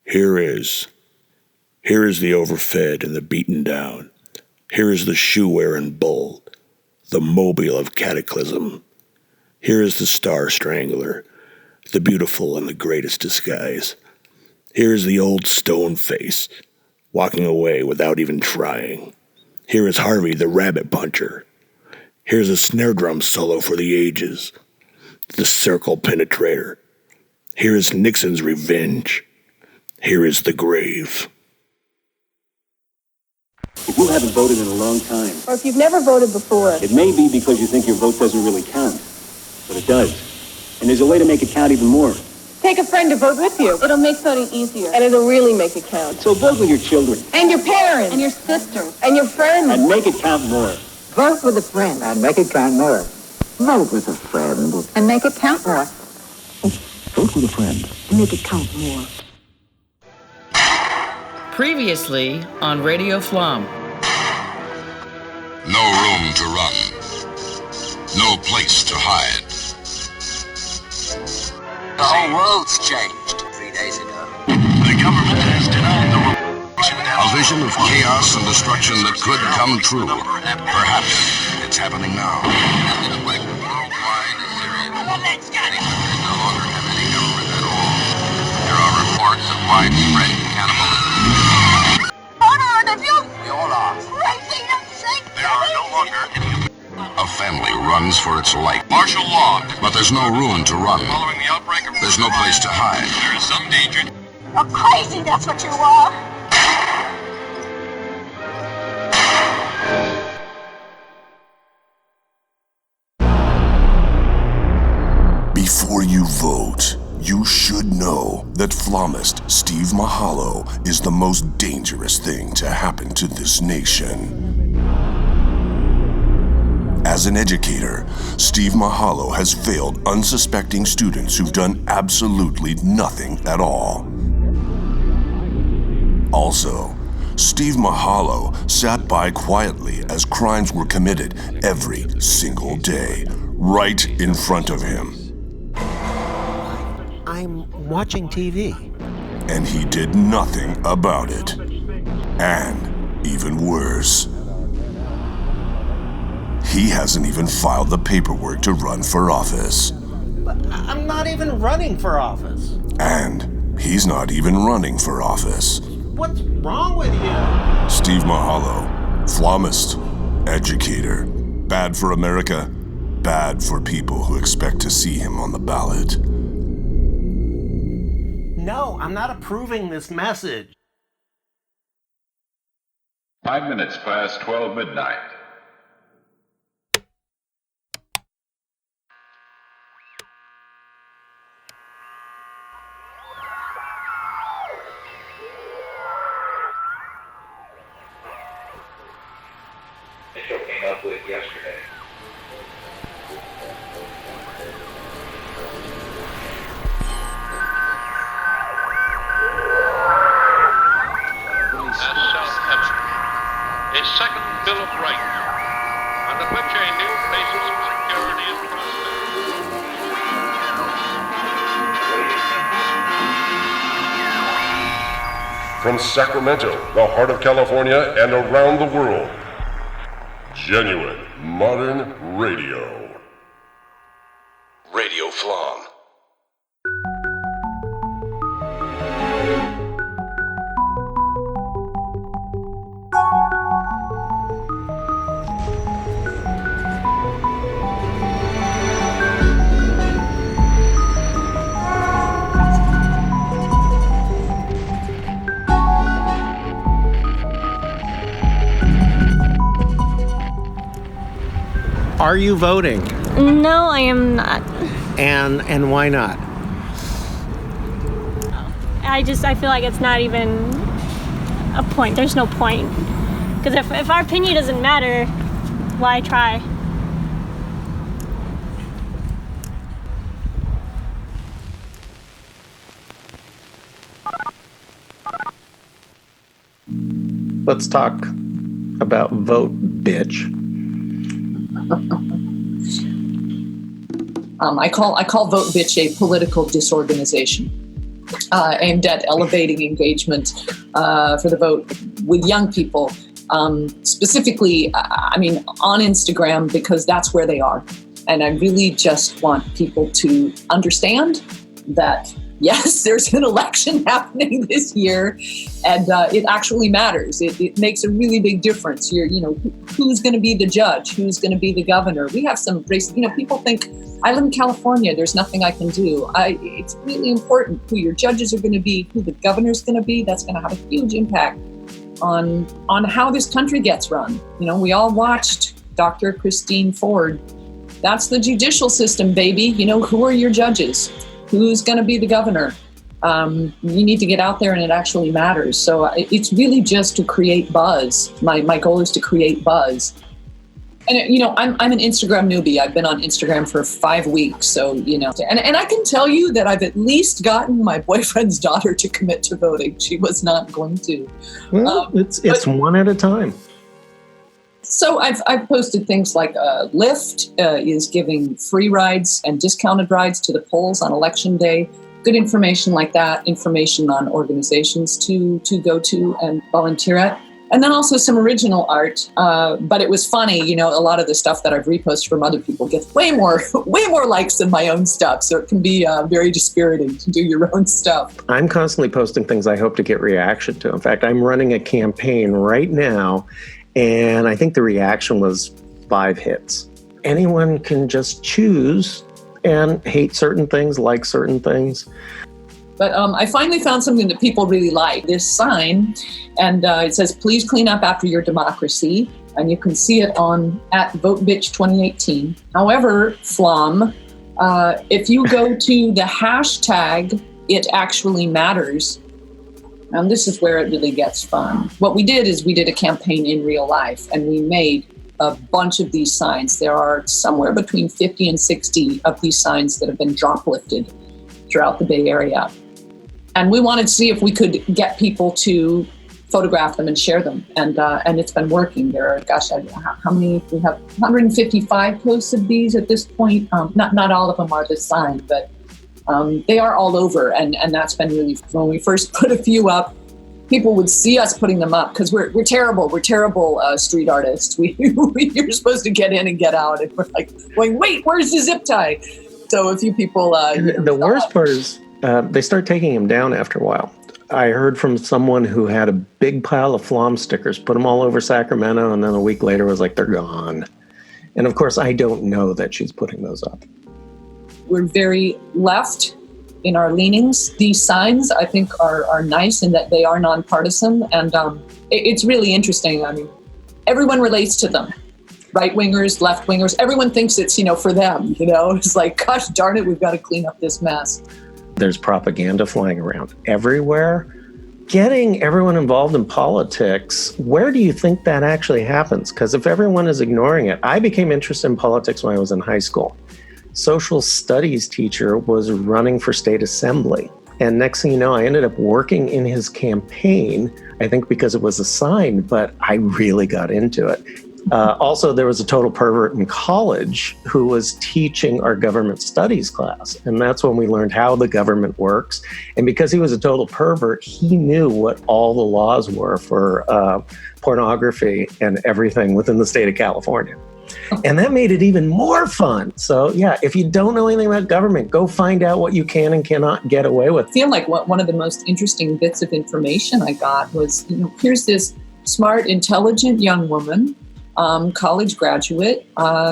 Here is the overfed and the beaten down. Here is the shoe-wearing bull, the mobile of cataclysm. Here is the star strangler, the beautiful and the greatest disguise. Here is the old stone face, walking away without even trying. Here is Harvey the rabbit puncher. Here's a snare drum solo for the ages, the circle penetrator. Here is Nixon's revenge. Here is the grave. If you haven't voted in a long time, or if you've never voted before, it may be because you think your vote doesn't really count, but it does. And there's a way to make it count even more. take a friend to vote with you. It'll make voting easier, and it'll really make it count. So vote with your children. And your parents. And your sisters. And your friends. And make it count more. Vote with a friend. And make it count more. Vote with a friend. And make it count more. Vote with a friend. And make it count more. Previously on RADi O FLoMM. No room to run. No place to hide. The whole world's changed 3 days ago. The government has denied the a vision of chaos and destruction that could come true. Perhaps it's happening now. Worldwide, let's get it. No longer have any government at all. There are reports of widespread cannibalism. What are the views? We all are. Crazy and sick. There are no longer any. A family runs for its life. Martial law. But there's no room to run. Following the outbreak of there's no place to hide. There is some danger. You're crazy, that's what you are. Before you vote, you should know that FLoMMist Steve MIHALLO is the most dangerous thing to happen to this nation. As an educator, Steve MIHALLO has failed unsuspecting students who've done absolutely nothing at all. Also, Steve MIHALLO sat by quietly as crimes were committed every single day, right in front of him. I'm watching TV. And he did nothing about it. And even worse, he hasn't even filed the paperwork to run for office. But I'm not even running for office. And he's not even running for office. What's wrong with you? Steve MIHALLO, FLoMMist, educator. Bad for America, bad for people who expect to see him on the ballot. No, I'm not approving this message. 5 minutes past 12 midnight. Came up with yesterday. As self-evident, a second Bill of Rights, under which a new basis of security and prosperity. From Sacramento, the heart of California, and around the world. Genuine modern radio. RADi O FLoMM. Are you voting? No, I am not. And why not? I feel like it's not even a point. There's no point. Because if our opinion doesn't matter, why try? Let's talk about vote, bitch. I call vote bitch a political disorganization. aimed at elevating engagement for the vote with young people. Specifically, on Instagram, because that's where they are. And I really just want people to understand that, yes, there's an election happening this year, and it actually matters. It makes a really big difference. Who's going to be the judge? Who's going to be the governor? We have some race. People think, I live in California, there's nothing I can do. It's really important who your judges are going to be, who the governor's going to be. That's going to have a huge impact on how this country gets run. We all watched Dr. Christine Ford. That's the judicial system, baby. Who are your judges? Who's going to be the governor? You need to get out there, and it actually matters. So it's really just to create buzz. My goal is to create buzz. And I'm an Instagram newbie. I've been on Instagram for 5 weeks. So, and I can tell you that I've at least gotten my boyfriend's daughter to commit to voting. She was not going to. Well, it's one at a time. So I've posted things like Lyft is giving free rides and discounted rides to the polls on election day. Good information like that, information on organizations to go to and volunteer at. And then also some original art. But it was funny, a lot of the stuff that I've reposted from other people gets way more likes than my own stuff. So it can be very dispiriting to do your own stuff. I'm constantly posting things I hope to get reaction to. In fact, I'm running a campaign right now, and I think the reaction was 5 hits. Anyone can just choose and hate certain things, like certain things. But I finally found something that people really like. This sign, and it says, "Please clean up after your democracy." And you can see it at VoteBitch2018. However, FLoMM, if you go to the hashtag, it actually matters. And this is where it really gets fun. What we did is we did a campaign in real life, and we made a bunch of these signs. There are somewhere between 50 and 60 of these signs that have been drop lifted throughout the Bay Area. And we wanted to see if we could get people to photograph them and share them. And it's been working. There are, how many? We have 155 posts of these at this point. Not all of them are this sign, but they are all over. And that's been really fun. When we first put a few up, people would see us putting them up because we're terrible. We're terrible street artists. You're supposed to get in and get out. And we're like going, wait, where's the zip tie? So a few people... the worst part is they start taking them down after a while. I heard from someone who had a big pile of FLoMM stickers, put them all over Sacramento, and then a week later was like, they're gone. And of course, I don't know that she's putting those up. We're very left in our leanings. These signs, I think, are nice in that they are nonpartisan. And it's really interesting. I mean, everyone relates to them. Right-wingers, left-wingers, everyone thinks it's, for them, It's like, gosh darn it, we've got to clean up this mess. There's propaganda flying around everywhere. Getting everyone involved in politics, where do you think that actually happens? Because if everyone is ignoring it, I became interested in politics when I was in high school. Social studies teacher was running for state assembly. And next thing you know, I ended up working in his campaign, I think because it was assigned, but I really got into it. Also, there was a total pervert in college who was teaching our government studies class. And that's when we learned how the government works. And because he was a total pervert, he knew what all the laws were for pornography and everything within the state of California. And that made it even more fun. So, yeah, if you don't know anything about government, go find out what you can and cannot get away with. I feel like one of the most interesting bits of information I got was, here's this smart, intelligent young woman, college graduate,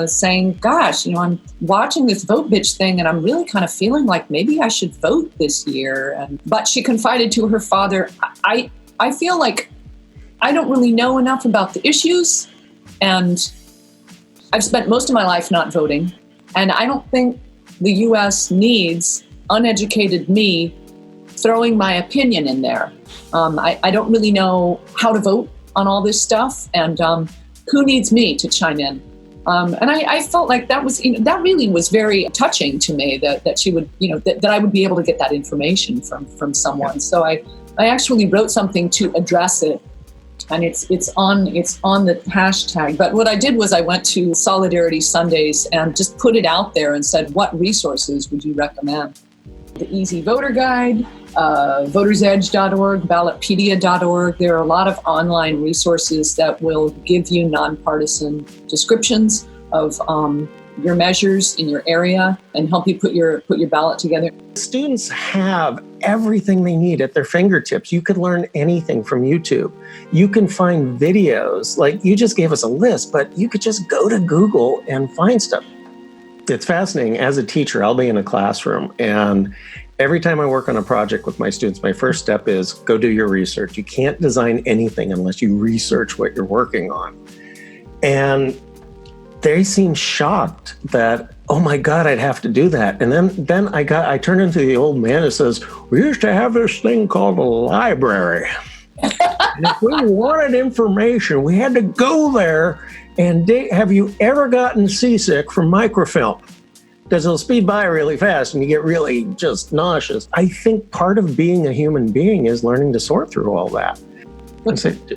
saying, gosh, I'm watching this vote bitch thing and I'm really kind of feeling like maybe I should vote this year. But she confided to her father, I feel like I don't really know enough about the issues, and I've spent most of my life not voting, and I don't think the U.S. needs uneducated me throwing my opinion in there. I don't really know how to vote on all this stuff, and who needs me to chime in? And I felt like that was, that really was very touching to me, that she would, that I would be able to get that information from someone. So I actually wrote something to address it. And it's on the hashtag. But what I did was I went to Solidarity Sundays and just put it out there and said, what resources would you recommend? The Easy Voter Guide, votersedge.org, ballotpedia.org. There are a lot of online resources that will give you nonpartisan descriptions of your measures in your area and help you put your ballot together. Students have everything they need at their fingertips. You could learn anything from YouTube. You can find videos, like you just gave us a list, but you could just go to Google and find stuff. It's fascinating. As a teacher, I'll be in a classroom, and every time I work on a project with my students, my first step is go do your research. You can't design anything unless you research what you're working on. And they seem shocked that, oh my God, I'd have to do that. And then I turned into the old man who says, we used to have this thing called a library. And if we wanted information, we had to go there and have you ever gotten seasick from microfilm? Because it'll speed by really fast and you get really just nauseous. I think part of being a human being is learning to sort through all that.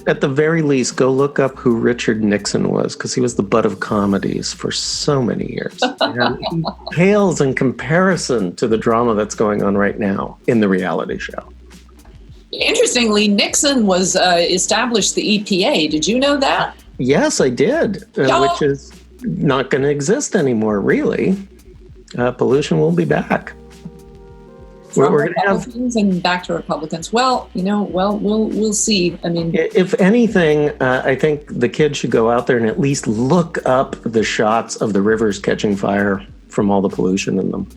At the very least, go look up who Richard Nixon was, because he was the butt of comedies for so many years. And he pales in comparison to the drama that's going on right now in the reality show. Interestingly, Nixon was established the EPA. Did you know that? Yes, I did, which is not going to exist anymore, really. Pollution will be back. From Republicans and back to Republicans. Well, we'll see. I mean, if anything, I think the kids should go out there and at least look up the shots of the rivers catching fire from all the pollution in them.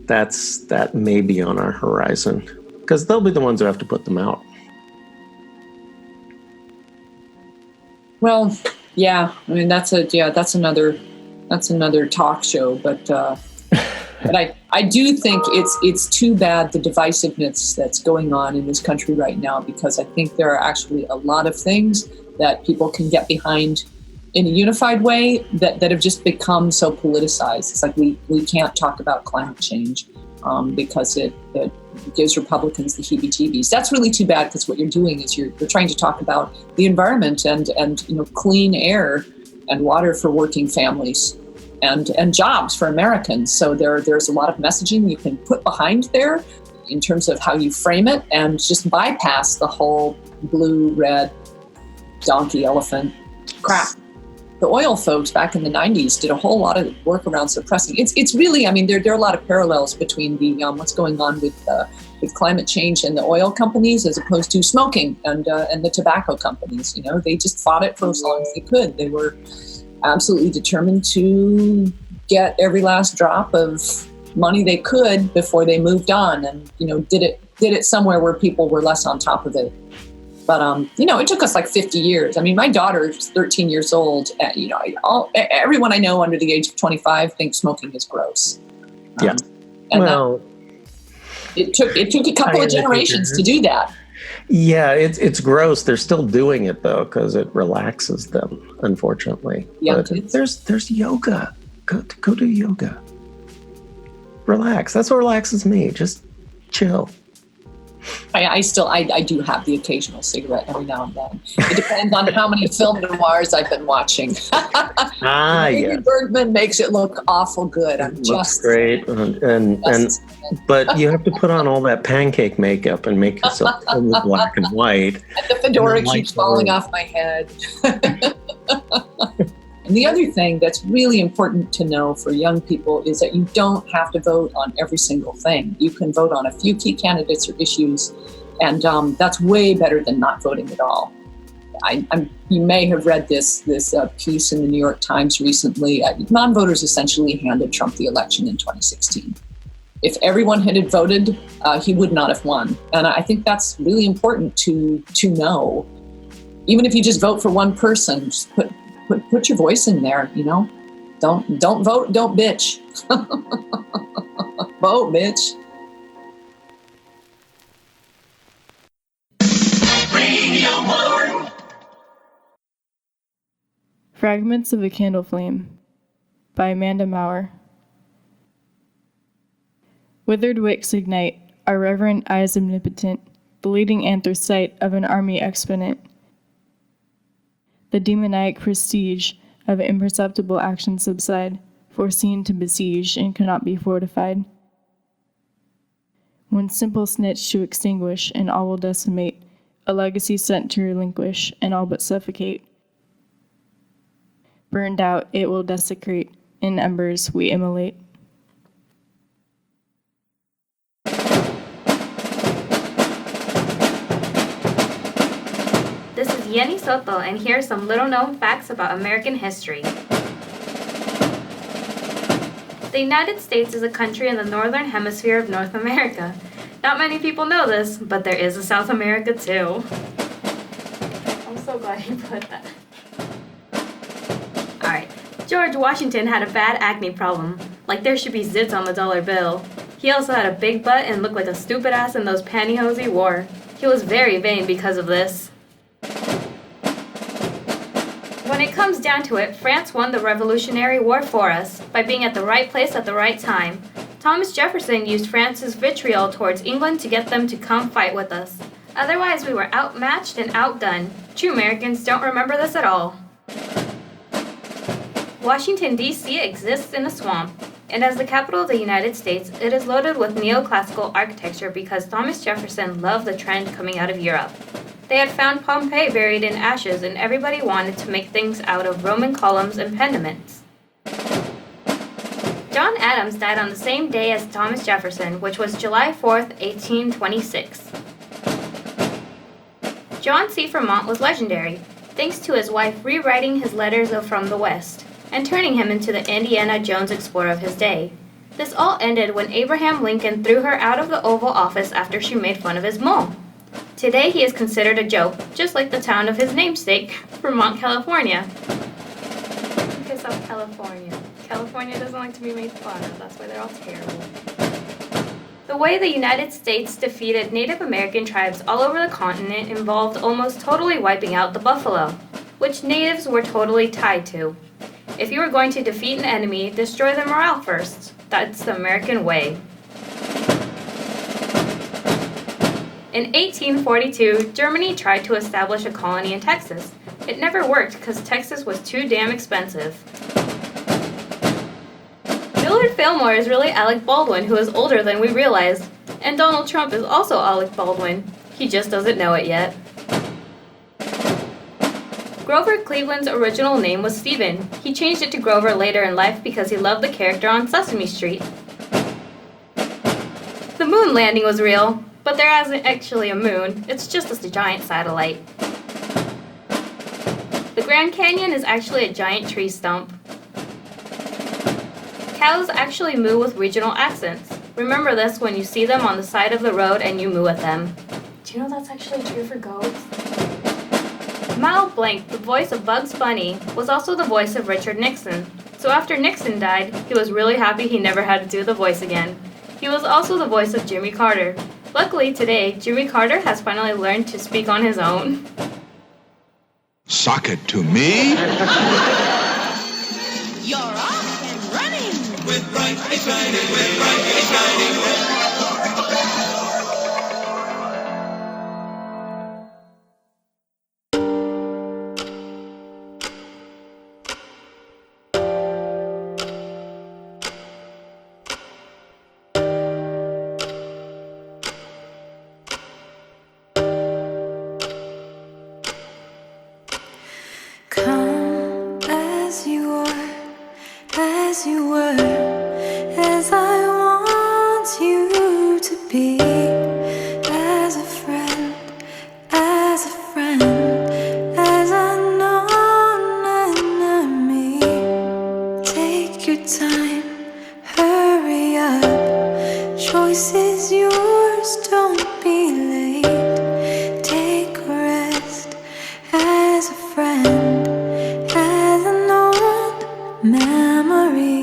That may be on our horizon, because they'll be the ones who have to put them out. Well, yeah. I mean, that's another talk show, but. But I do think it's too bad the divisiveness that's going on in this country right now, because I think there are actually a lot of things that people can get behind in a unified way that have just become so politicized. It's like we can't talk about climate change because it gives Republicans the heebie-jeebies. That's really too bad, because what you're doing is you're trying to talk about the environment and clean air and water for working families. And jobs for Americans. So there's a lot of messaging you can put behind there in terms of how you frame it, and just bypass the whole blue, red, donkey, elephant crap. The oil folks back in the 90s did a whole lot of work around suppressing. It's really, I mean, there are a lot of parallels between the what's going on with climate change and the oil companies, as opposed to smoking and the tobacco companies. They just fought it for as long as they could. They were absolutely determined to get every last drop of money they could before they moved on, and did it somewhere where people were less on top of it. But it took us like 50 years. I mean, my daughter's 13 years old. Everyone I know under the age of 25 thinks smoking is gross. Yeah. It took a couple of generations to do that. Yeah, it's gross. They're still doing it though, because it relaxes them, unfortunately. Yeah, but there's yoga. Go do yoga. Relax. That's what relaxes me. Just chill. I do have the occasional cigarette every now and then. It depends on how many film noirs I've been watching. Yeah. Bergman makes it look awful good. Looks great, but you have to put on all that pancake makeup and make yourself totally black and white. And the fedora keeps falling off my head. And the other thing that's really important to know for young people is that you don't have to vote on every single thing. You can vote on a few key candidates or issues, and that's way better than not voting at all. You may have read this piece in the New York Times recently. Non-voters essentially handed Trump the election in 2016. If everyone had voted, he would not have won. And I think that's really important to know. Even if you just vote for one person, just put your voice in there, Don't vote, don't bitch. Vote, bitch. Fragments of a Candle Flame by Amanda Maurer. Withered wicks ignite, our reverent eyes omnipotent, the leading anthracite of an army exponent. The demoniac prestige of imperceptible actions subside, foreseen to besiege and cannot be fortified. One simple snitch to extinguish, and all will decimate, a legacy sent to relinquish, and all but suffocate. Burned out, it will desecrate, in embers we immolate. This is JENI SOTO, and here are some little-known facts about American history. The United States is a country in the northern hemisphere of North America. Not many people know this, but there is a South America too. I'm so glad you put that. Alright, George Washington had a bad acne problem. Like there should be zits on the dollar bill. He also had a big butt and looked like a stupid ass in those pantyhose he wore. He was very vain because of this. When it comes down to it, France won the Revolutionary War for us by being at the right place at the right time. Thomas Jefferson used France's vitriol towards England to get them to come fight with us. Otherwise, we were outmatched and outdone. True Americans don't remember this at all. Washington, D.C. exists in a swamp, and as the capital of the United States, it is loaded with neoclassical architecture because Thomas Jefferson loved the trend coming out of Europe. They had found Pompeii buried in ashes, and everybody wanted to make things out of Roman columns and pediments. John Adams died on the same day as Thomas Jefferson, which was July 4th, 1826. John C. Fremont was legendary, thanks to his wife rewriting his letters from the West, and turning him into the Indiana Jones explorer of his day. This all ended when Abraham Lincoln threw her out of the Oval Office after she made fun of his mole. Today he is considered a joke, just like the town of his namesake, Fremont, California. Because of California. California doesn't like to be made fun of, that's why they're all terrible. The way the United States defeated Native American tribes all over the continent involved almost totally wiping out the buffalo, which natives were totally tied to. If you were going to defeat an enemy, destroy their morale first. That's the American way. In 1842, Germany tried to establish a colony in Texas. It never worked because Texas was too damn expensive. Millard Fillmore is really Alec Baldwin, who is older than we realized. And Donald Trump is also Alec Baldwin. He just doesn't know it yet. Grover Cleveland's original name was Stephen. He changed it to Grover later in life because he loved the character on Sesame Street. The moon landing was real, but there isn't actually a moon. It's just a giant satellite. The Grand Canyon is actually a giant tree stump. Cows actually moo with regional accents. Remember this when you see them on the side of the road and you moo at them. Do you know that's actually true for goats? Mal Blanc, the voice of Bugs Bunny, was also the voice of Richard Nixon. So after Nixon died, he was really happy he never had to do the voice again. He was also the voice of Jimmy Carter. Luckily today, Jimmy Carter has finally learned to speak on his own. Sock it to me. You're off and running. With bright shining, with bright shining. Memory.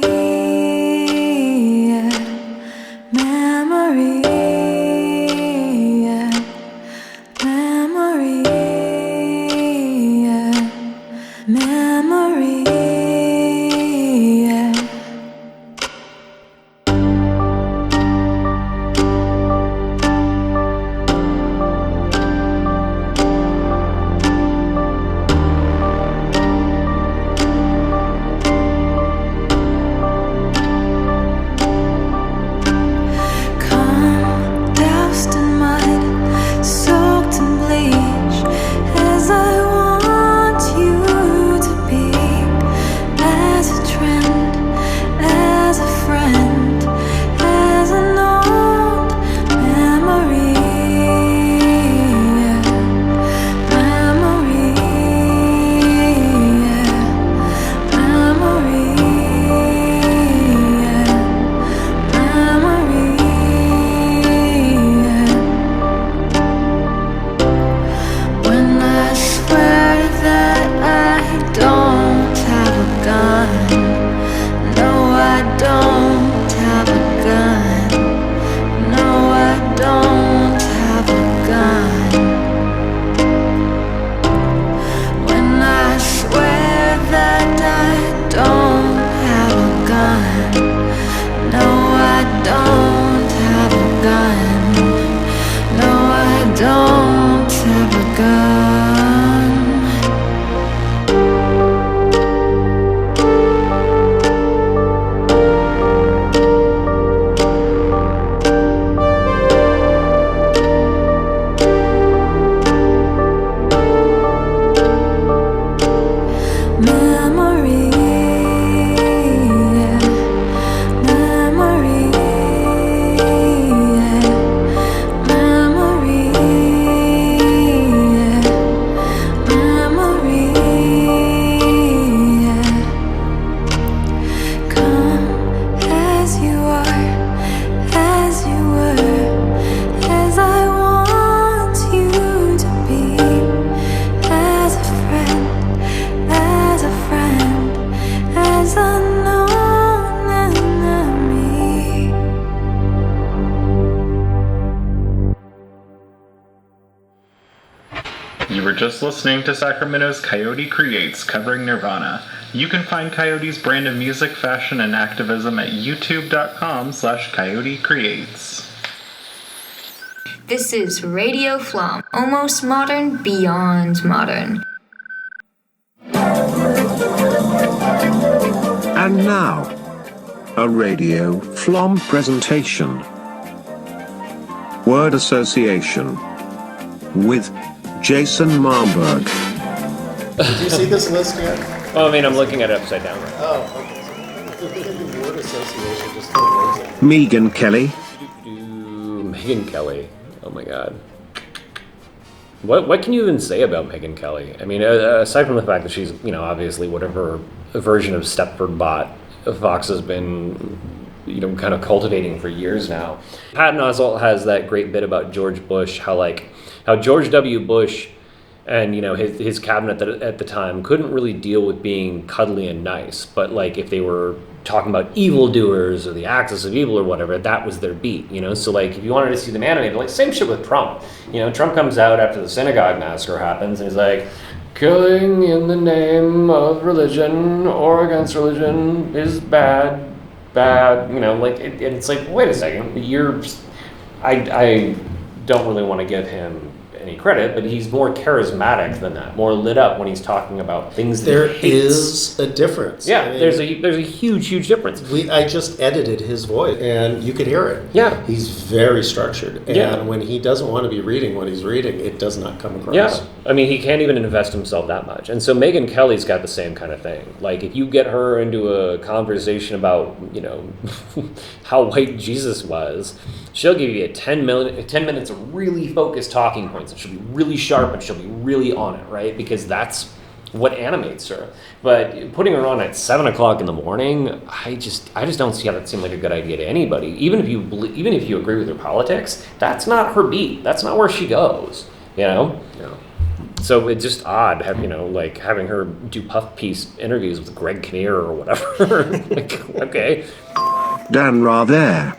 You were just listening to Sacramento's Coyote Creates, covering Nirvana. You can find Coyote's brand of music, fashion, and activism at youtube.com/Coyote Creates. This is Radio FLoMM, almost modern, beyond modern. And now, a Radio FLoMM presentation. Word association with Jason Malmberg. Did you see this list yet? Well, I mean, I'm looking at it upside down right now. Oh, okay. So the word association just amazing. Megan Kelly. Megan Kelly. Oh my God. What can you even say about Megan Kelly? I mean, aside from the fact that she's, obviously whatever version of Stepford bot Fox has been, kind of cultivating for years now. Patton Oswalt has that great bit about George Bush, how George W. Bush and his cabinet at the time couldn't really deal with being cuddly and nice, but if they were talking about evildoers or the axis of evil or whatever, that was their beat. So if you wanted to see them animated, same shit with Trump. Trump comes out after the synagogue massacre happens and he's like, killing in the name of religion or against religion is bad. It's like, wait a second, I don't really want to give him any credit, but he's more charismatic than that, more lit up when he's talking about things that there he hates. Is a difference. Yeah, I mean, there's a huge difference. I just edited his voice, and you could hear it. Yeah, he's very structured, and when he doesn't want to be reading what he's reading, it does not come across. Yeah, I mean, he can't even invest himself that much, and so Megan Kelly's got the same kind of thing. If you get her into a conversation about how white Jesus was, she'll give you 10 minutes of really focused talking points, and she'll be really sharp and she'll be really on it, right? Because that's what animates her. But putting her on at 7 o'clock in the morning, I just don't see how that seemed like a good idea to anybody. Even if you agree with her politics, that's not her beat. That's not where she goes. Yeah. So it's just odd, having her do puff piece interviews with Greg Kinnear or whatever. Okay. Dan Rather.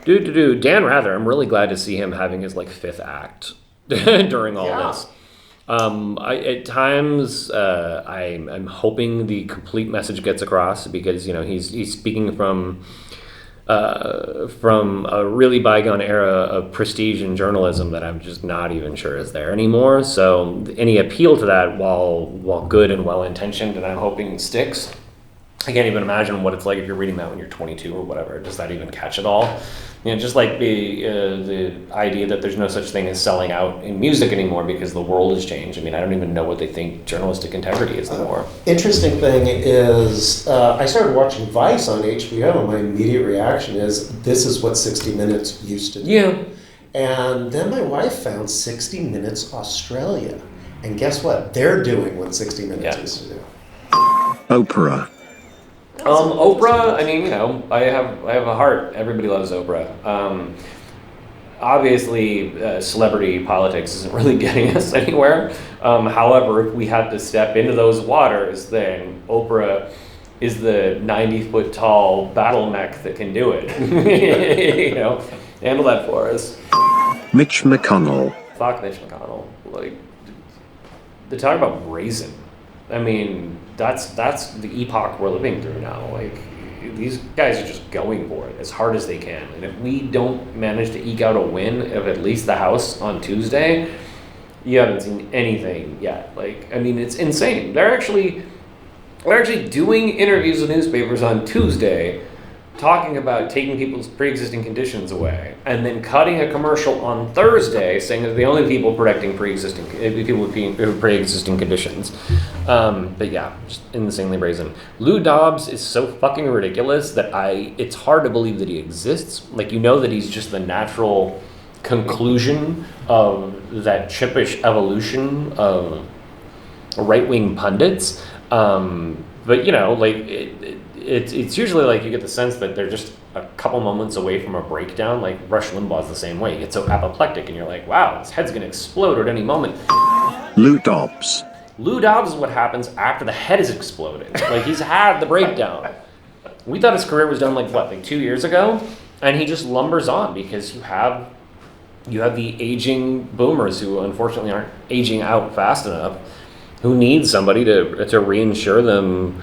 Dan Rather, I'm really glad to see him having his fifth act during all this. At times, I'm hoping the complete message gets across because he's speaking from a really bygone era of prestige in journalism that I'm just not even sure is there anymore. So any appeal to that, while good and well intentioned, and I'm hoping sticks. I can't even imagine what it's like if you're reading that when you're 22 or whatever. Does that even catch it all? Just like the idea that there's no such thing as selling out in music anymore because the world has changed. I mean, I don't even know what they think journalistic integrity is anymore. Interesting thing is, I started watching Vice on HBO, and my immediate reaction is, this is what 60 Minutes used to do. Yeah. And then my wife found 60 Minutes Australia. And guess what? They're doing what 60 Minutes used to do. Oprah. Oprah, I mean, I have a heart. Everybody loves Oprah. Obviously, celebrity politics isn't really getting us anywhere. However, if we had to step into those waters, then Oprah is the 90-foot tall battle mech that can do it. Handle that for us. Mitch McConnell. Fuck Mitch McConnell. They talk about brazen. I mean, that's the epoch we're living through now. These guys are just going for it as hard as they can. And if we don't manage to eke out a win of at least the House on Tuesday, you haven't seen anything yet. It's insane. They're actually doing interviews with newspapers on Tuesday, talking about taking people's pre-existing conditions away, and then cutting a commercial on Thursday saying that the only people protecting people with pre-existing conditions. But yeah, just insanely brazen. Lou Dobbs is so fucking ridiculous that it's hard to believe that he exists. That he's just the natural conclusion of that chippish evolution of right-wing pundits. It's usually you get the sense that they're just a couple moments away from a breakdown. Rush Limbaugh's the same way. You get so apoplectic and you're like, wow, his head's gonna explode at any moment. Lou Dobbs. Lou Dobbs is what happens after the head is exploded. He's had the breakdown. We thought his career was done 2 years ago, and he just lumbers on because you have You have the aging boomers who unfortunately aren't aging out fast enough, who need somebody to reassure them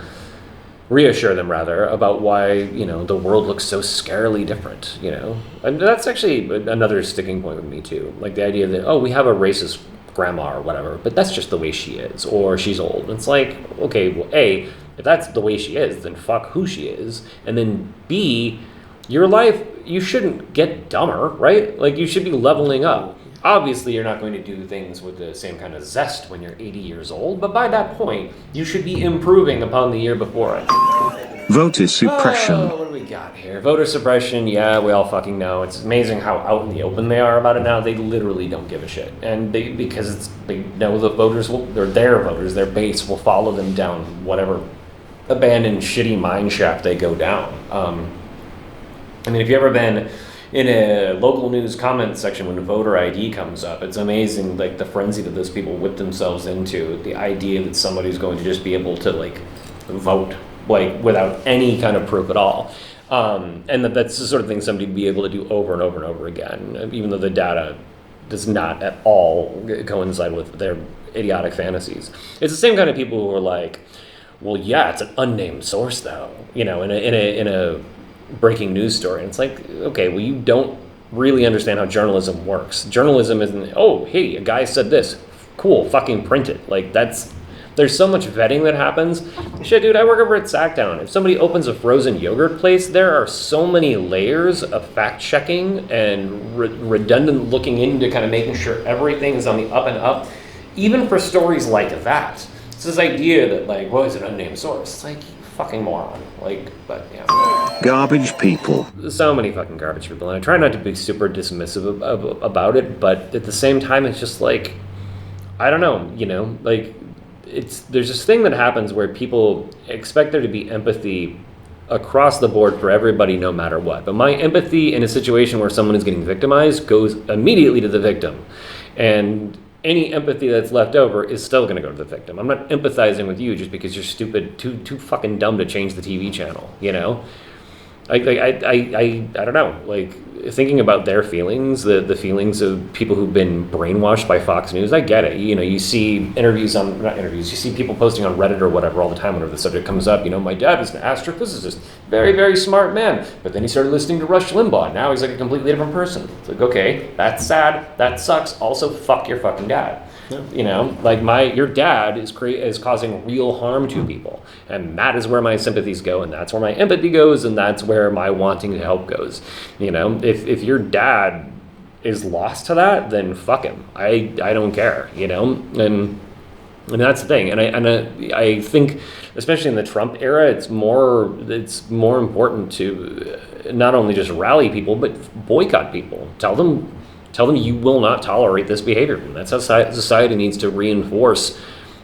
rather about why, you know, the world looks so scarily different, you know. And that's actually another sticking point with me too. Like the idea that, oh, we have a racist grandma or whatever, but that's just the way she is, or she's old. It's like, okay, well, A, if that's the way she is, then fuck who she is. And then B, your life, you shouldn't get dumber, right? Like you should be leveling up. Obviously, you're not going to do things with the same kind of zest when you're 80 years old, but by that point, you should be improving upon the year before it. Voter suppression. Oh, what do we got here? Voter suppression, yeah, we all fucking know. It's amazing how out in the open they are about it now. They literally don't give a shit. And because they know the voters they're their voters, their base will follow them down whatever abandoned shitty mine shaft they go down. I mean, if you've ever been in a local news comment section when a voter ID comes up, it's amazing, like the frenzy that those people whip themselves into. The idea that somebody's going to just be able to like vote like without any kind of proof at all, and that's the sort of thing somebody would be able to do over and over and over again, even though the data does not at all coincide with their idiotic fantasies. It's the same kind of people who are like, well, yeah, it's an unnamed source though, you know, in a breaking news story. And it's like, okay, well, you don't really understand how journalism works. Journalism isn't, oh, hey, a guy said this, cool, fucking print it. Like there's so much vetting that happens. Shit, dude, I work over at Sacktown. If somebody opens a frozen yogurt place, there are so many layers of fact checking and redundant looking into kind of making sure everything is on the up and up, even for stories like that. It's this idea that like, well, it's an unnamed source. It's like, fucking moron. Like, but yeah. Garbage people. So many fucking garbage people. And I try not to be super dismissive about it, but at the same time, it's just like, I don't know, you know, like, there's this thing that happens where people expect there to be empathy across the board for everybody no matter what. But my empathy in a situation where someone is getting victimized goes immediately to the victim. And any empathy that's left over is still going to go to the victim. I'm not empathizing with you just because you're stupid, too fucking dumb to change the TV channel, you know? I don't know, like, thinking about their feelings, the feelings of people who've been brainwashed by Fox News, I get it. You know, you see you see people posting on Reddit or whatever all the time whenever the subject comes up. You know, my dad is an astrophysicist, very, very smart man, but then he started listening to Rush Limbaugh, and now he's like a completely different person. It's like, okay, that's sad, that sucks, also fuck your fucking dad. Yeah. You know, like your dad is causing real harm to people, and that is where my sympathies go, and that's where my empathy goes, and that's where my wanting to help goes. You know, if your dad is lost to that, then fuck him. I don't care. You know, and that's the thing. And I think, especially in the Trump era, it's more important to not only just rally people but boycott people. Tell them you will not tolerate this behavior. And that's how society needs to reinforce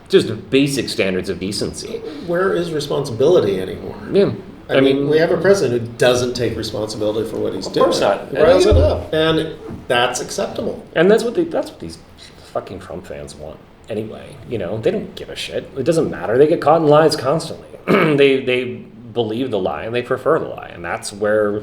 just basic standards of decency. Where is responsibility anymore? Yeah. I mean, we have a president who doesn't take responsibility for what he's doing. Of course not. Riles it up. And that's acceptable. And that's what these fucking Trump fans want anyway. You know, they don't give a shit. It doesn't matter. They get caught in lies constantly. They believe the lie and they prefer the lie. And that's where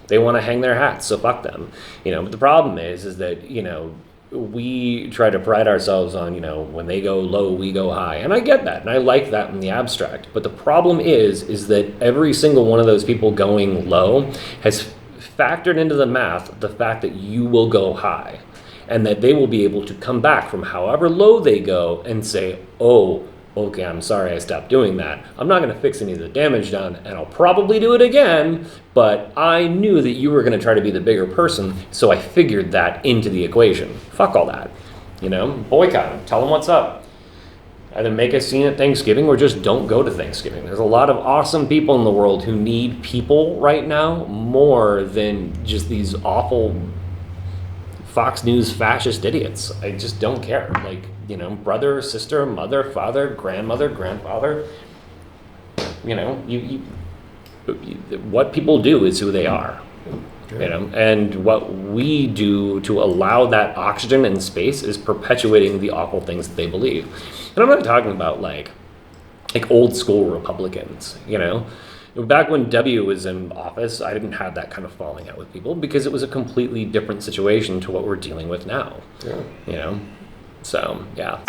they want to hang their hats, so fuck them. You know, but the problem is that, you know, we try to pride ourselves on, you know, when they go low, we go high. And I get that, and I like that in the abstract. But the problem is that every single one of those people going low has factored into the math the fact that you will go high. And that they will be able to come back from however low they go and say, oh, okay, I'm sorry I stopped doing that. I'm not going to fix any of the damage done, and I'll probably do it again, but I knew that you were going to try to be the bigger person, so I figured that into the equation. Fuck all that. You know, boycott them. Tell them what's up. Either make a scene at Thanksgiving or just don't go to Thanksgiving. There's a lot of awesome people in the world who need people right now more than just these awful Fox News fascist idiots. I just don't care. Like, you know, brother, sister, mother, father, grandmother, grandfather. You know, what people do is who they are. Okay. You know, and what we do to allow that oxygen and space is perpetuating the awful things that they believe. And I'm not talking about like old school Republicans. You know, Back when W was in office, I didn't have that kind of falling out with people because it was a completely different situation to what we're dealing with now. Yeah. You know? So, yeah.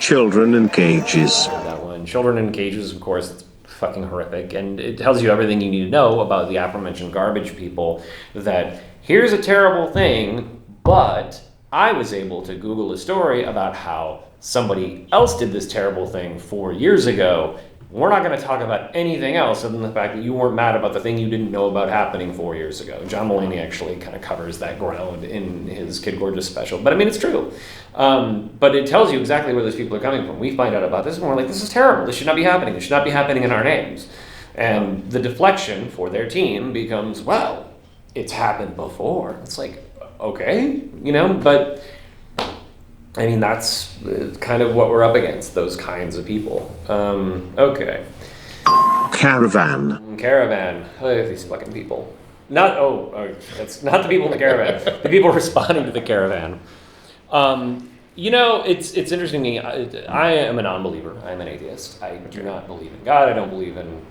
Children in cages. That one. Children in cages, of course, it's fucking horrific. And it tells you everything you need to know about the aforementioned garbage people, that here's a terrible thing, but I was able to Google a story about how somebody else did this terrible thing 4 years ago. We're not going to talk about anything else other than the fact that you weren't mad about the thing you didn't know about happening 4 years ago. John Mulaney actually kind of covers that ground in his Kid Gorgeous special. But I mean, it's true. But it tells you exactly where those people are coming from. We find out about this and we're like, this is terrible. This should not be happening. This should not be happening in our names. And the deflection for their team becomes, well, it's happened before. It's like, okay, you know, but I mean, that's kind of what we're up against, those kinds of people. Okay. Caravan. Caravan. Oh, these fucking people. It's not the people in the caravan. The people responding to the caravan. You know, it's interesting to me. I am a non-believer. I'm an atheist. I do not believe in God. I don't believe in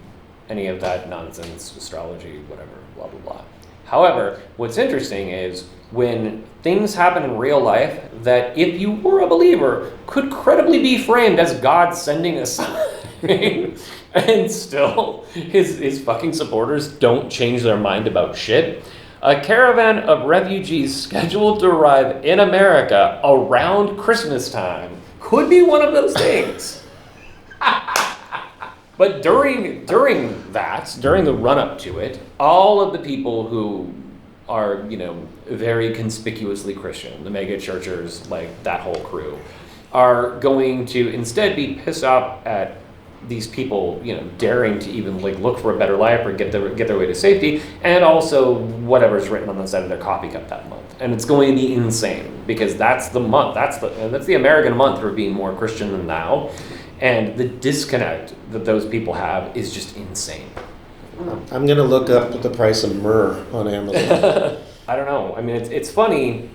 any of that nonsense, astrology, whatever, blah, blah, blah. However, what's interesting is when things happen in real life that, if you were a believer, could credibly be framed as God sending a sign, and still his fucking supporters don't change their mind about shit. A caravan of refugees scheduled to arrive in America around Christmas time could be one of those things. But during the run-up to it, all of the people who are, you know, very conspicuously Christian, the mega churchers, like that whole crew, are going to instead be pissed off at these people, you know, daring to even like look for a better life or get their way to safety, and also whatever's written on the side of their coffee cup that month. And it's going to be insane because that's the month, that's the American month for being more Christian than thou. And the disconnect that those people have is just insane. I'm going to look up the price of myrrh on Amazon. I don't know. I mean, it's funny.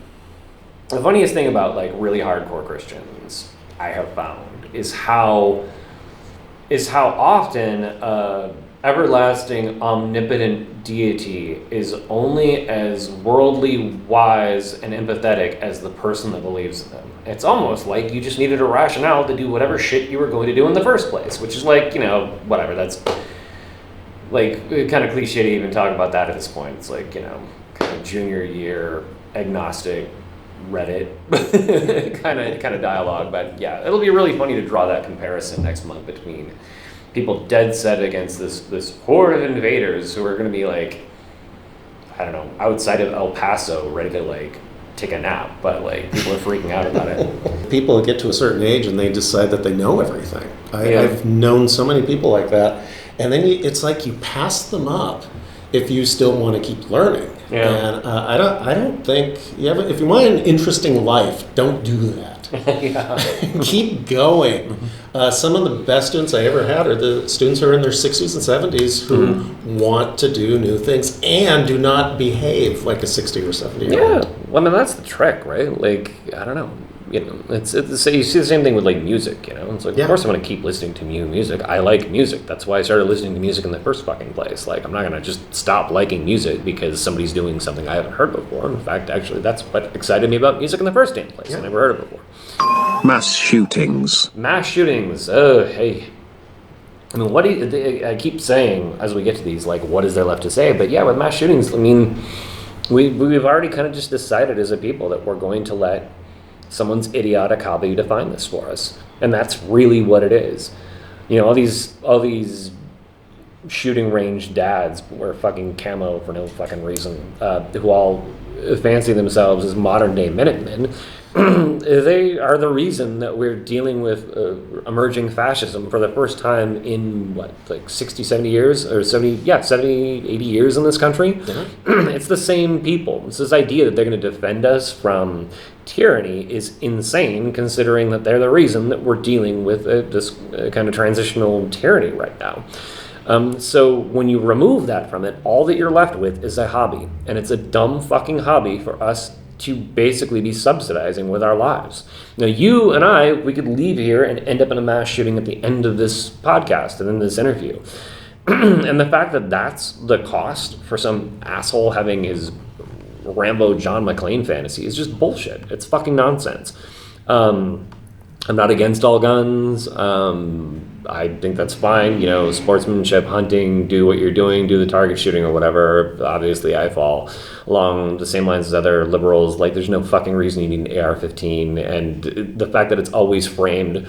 The funniest thing about like really hardcore Christians I have found is how often everlasting omnipotent deity is only as worldly wise and empathetic as the person that believes in them. It's almost like you just needed a rationale to do whatever shit you were going to do in the first place, which is like, you know, whatever. That's like kind of cliche to even talk about that at this point. It's like, you know, kind of junior year agnostic Reddit kind of dialogue. But yeah, it'll be really funny to draw that comparison next month between people dead set against this horde of invaders who are going to be like, I don't know, outside of El Paso, ready to like take a nap, but like people are freaking out about it. People get to a certain age and they decide that they know everything. I've known so many people like that, and then it's like you pass them up if you still want to keep learning. Yeah. And I don't think if you want an interesting life, don't do that. Keep going. Some of the best students I ever had are the students who are in their 60s and 70s who want to do new things and do not behave like a 60 or 70 year old. Yeah, well, I mean, that's the trick, right? Like, I don't know. You know, it's you see the same thing with like music, you know? It's like, of course I'm going to keep listening to new music. I like music. That's why I started listening to music in the first fucking place. Like, I'm not going to just stop liking music because somebody's doing something I haven't heard before. In fact, actually, that's what excited me about music in the first damn place. I never heard it before. Mass shootings. Mass shootings. Oh, hey. I mean, what do you, I keep saying as we get to these, like, what is there left to say? But yeah, with mass shootings, I mean, we've already kind of just decided as a people that we're going to let someone's idiotic hobby define this for us. And that's really what it is. You know, all these shooting range dads wear fucking camo for no fucking reason, who all fancy themselves as modern day Minutemen. They are the reason that we're dealing with emerging fascism for the first time in, what, like 60, 70 years? Or 70, 80 years in this country? It's the same people. It's this idea that they're going to defend us from tyranny is insane, considering that they're the reason that we're dealing with this kind of transitional tyranny right now. So when you remove that from it, all that you're left with is a hobby. And it's a dumb fucking hobby for us to basically be subsidizing with our lives. Now, you and I, we could leave here and end up in a mass shooting at the end of this podcast and in this interview. And the fact that that's the cost for some asshole having his Rambo John McClane fantasy is just bullshit. It's fucking nonsense. I'm not against all guns. I think that's fine. Sportsmanship, hunting, do what you're doing, do the target shooting or whatever. Obviously, I fall along the same lines as other liberals. Like, there's no fucking reason you need an AR-15. And the fact that it's always framed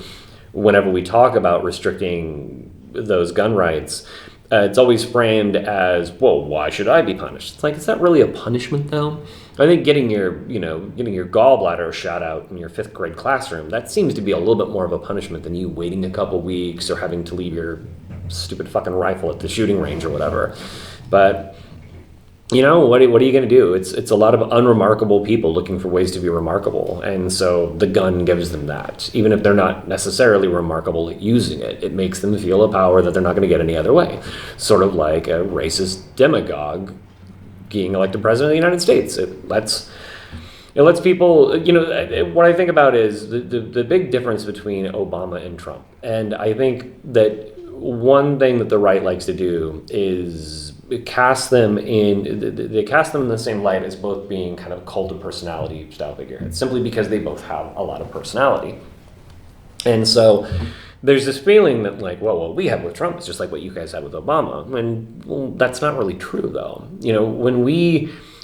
whenever we talk about restricting those gun rights, it's always framed as, well, why should I be punished? It's like, is that really a punishment, though? I think getting your gallbladder shot out in your 5th grade classroom, that seems to be a little bit more of a punishment than you waiting a couple weeks or having to leave your stupid fucking rifle at the shooting range or whatever. But, what are you going to do? It's a lot of unremarkable people looking for ways to be remarkable. And so the gun gives them that. Even if they're not necessarily remarkable at using it, it makes them feel a power that they're not going to get any other way. Sort of like a racist demagogue being elected president of the United States. It lets people, what I think about is the big difference between Obama and Trump. And I think that one thing that the right likes to do is cast them in the same light as both being kind of cult of personality style figureheads, simply because they both have a lot of personality. And so there's this feeling that, like, well, what we have with Trump is just like what you guys had with Obama. And, well, that's not really true, though.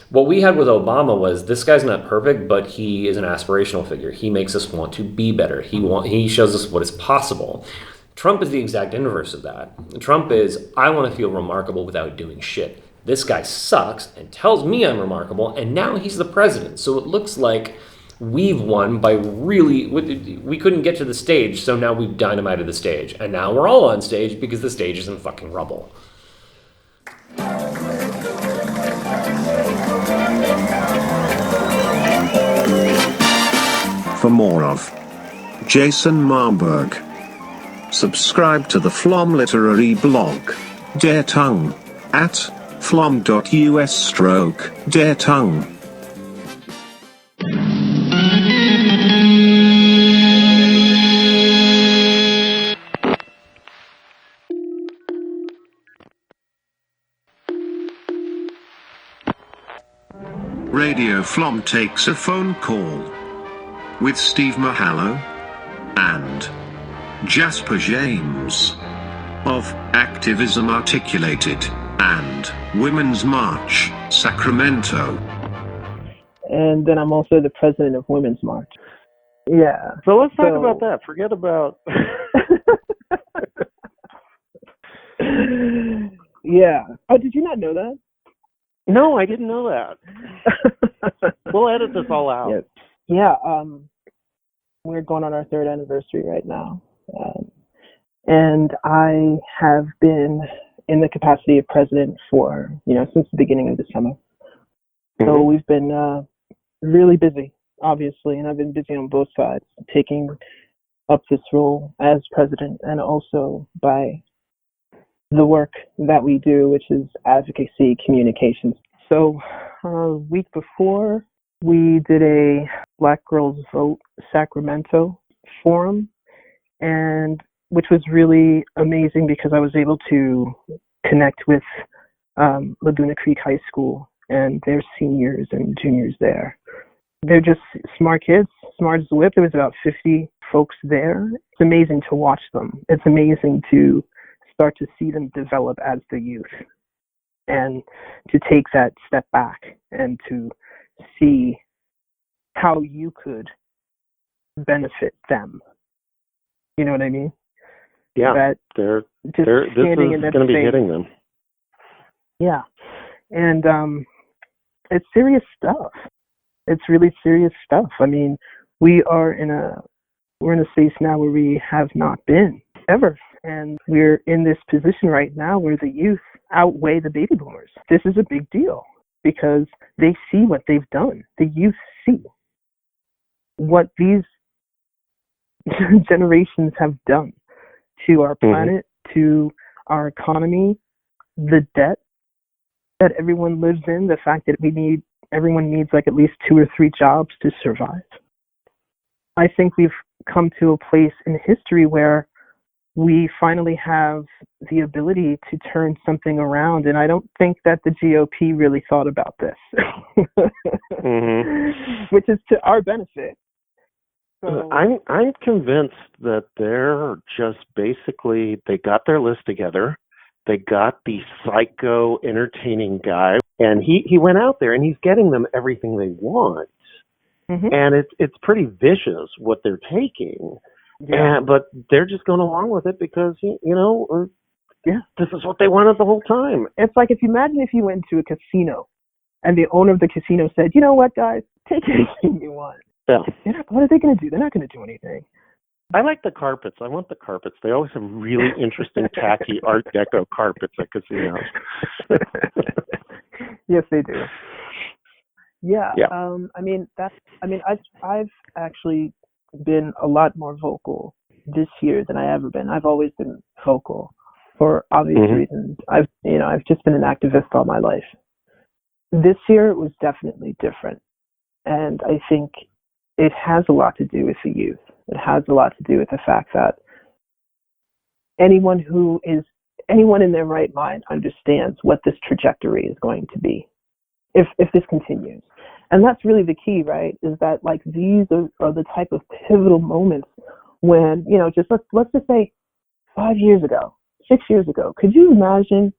What we had with Obama was, this guy's not perfect, but he is an aspirational figure. He makes us want to be better. He shows us what is possible. Trump is the exact inverse of that. Trump is, I want to feel remarkable without doing shit. This guy sucks and tells me I'm remarkable, and now he's the president. So it looks like we've won by we couldn't get to the stage, so now we've dynamited the stage. And now we're all on stage because the stage is in fucking rubble. For more of Jason Marburg, subscribe to the FLoMM literary blog, Der Tongue, at flom.us/Der Tongue. Radio FLoMM takes a phone call with Steve Mehallo and Jasper James of Activism Articulated and Women's March, Sacramento. And then I'm also the president of Women's March. Yeah. So let's talk about that. Forget about... Yeah. Oh, did you not know that? No, I didn't know that. We'll edit this all out. Yeah. We're going on our 3rd anniversary right now. And I have been in the capacity of president for, since the beginning of the summer. So we've been really busy, obviously, and I've been busy on both sides, taking up this role as president and also by the work that we do, which is advocacy communications. So a week before, we did a Black Girls Vote Sacramento forum, and which was really amazing because I was able to connect with Laguna Creek High School and their seniors and juniors there. They're just smart kids, smart as a whip. There was about 50 folks there. It's amazing to watch them. It's amazing to start to see them develop as the youth and to take that step back and to see how you could benefit them. You know what I mean? Yeah, this is going to be hitting them. Yeah, and it's serious stuff. It's really serious stuff. I mean, we're in a space now where we have not been ever, and we're in this position right now where the youth outweigh the baby boomers. This is a big deal because they see what they've done. The youth see what these generations have done to our planet, to our economy, the debt that everyone lives in, the fact that everyone needs like at least 2 or 3 jobs to survive. I think we've come to a place in history where we finally have the ability to turn something around. And I don't think that the GOP really thought about this, which is to our benefit. So, I'm convinced that they're just basically, they got their list together. They got the psycho entertaining guy, and he went out there and he's getting them everything they want. And it's pretty vicious what they're taking. Yeah. But they're just going along with it because, this is what they wanted the whole time. It's like if you went to a casino and the owner of the casino said, you know what, guys, take anything you want. Yeah. What are they going to do? They're not going to do anything. I like the carpets. I want the carpets. They always have really interesting, tacky Art Deco carpets at casinos. Yes, they do. Yeah. I've actually been a lot more vocal this year than I ever been. I've always been vocal for obvious reasons. I've just been an activist all my life. This year was definitely different, and I think it has a lot to do with the youth. It has a lot to do with the fact that anyone in their right mind understands what this trajectory is going to be if this continues. And that's really the key, right? Is that like these are the type of pivotal moments when, let's just say 5 years ago, 6 years ago, could you imagine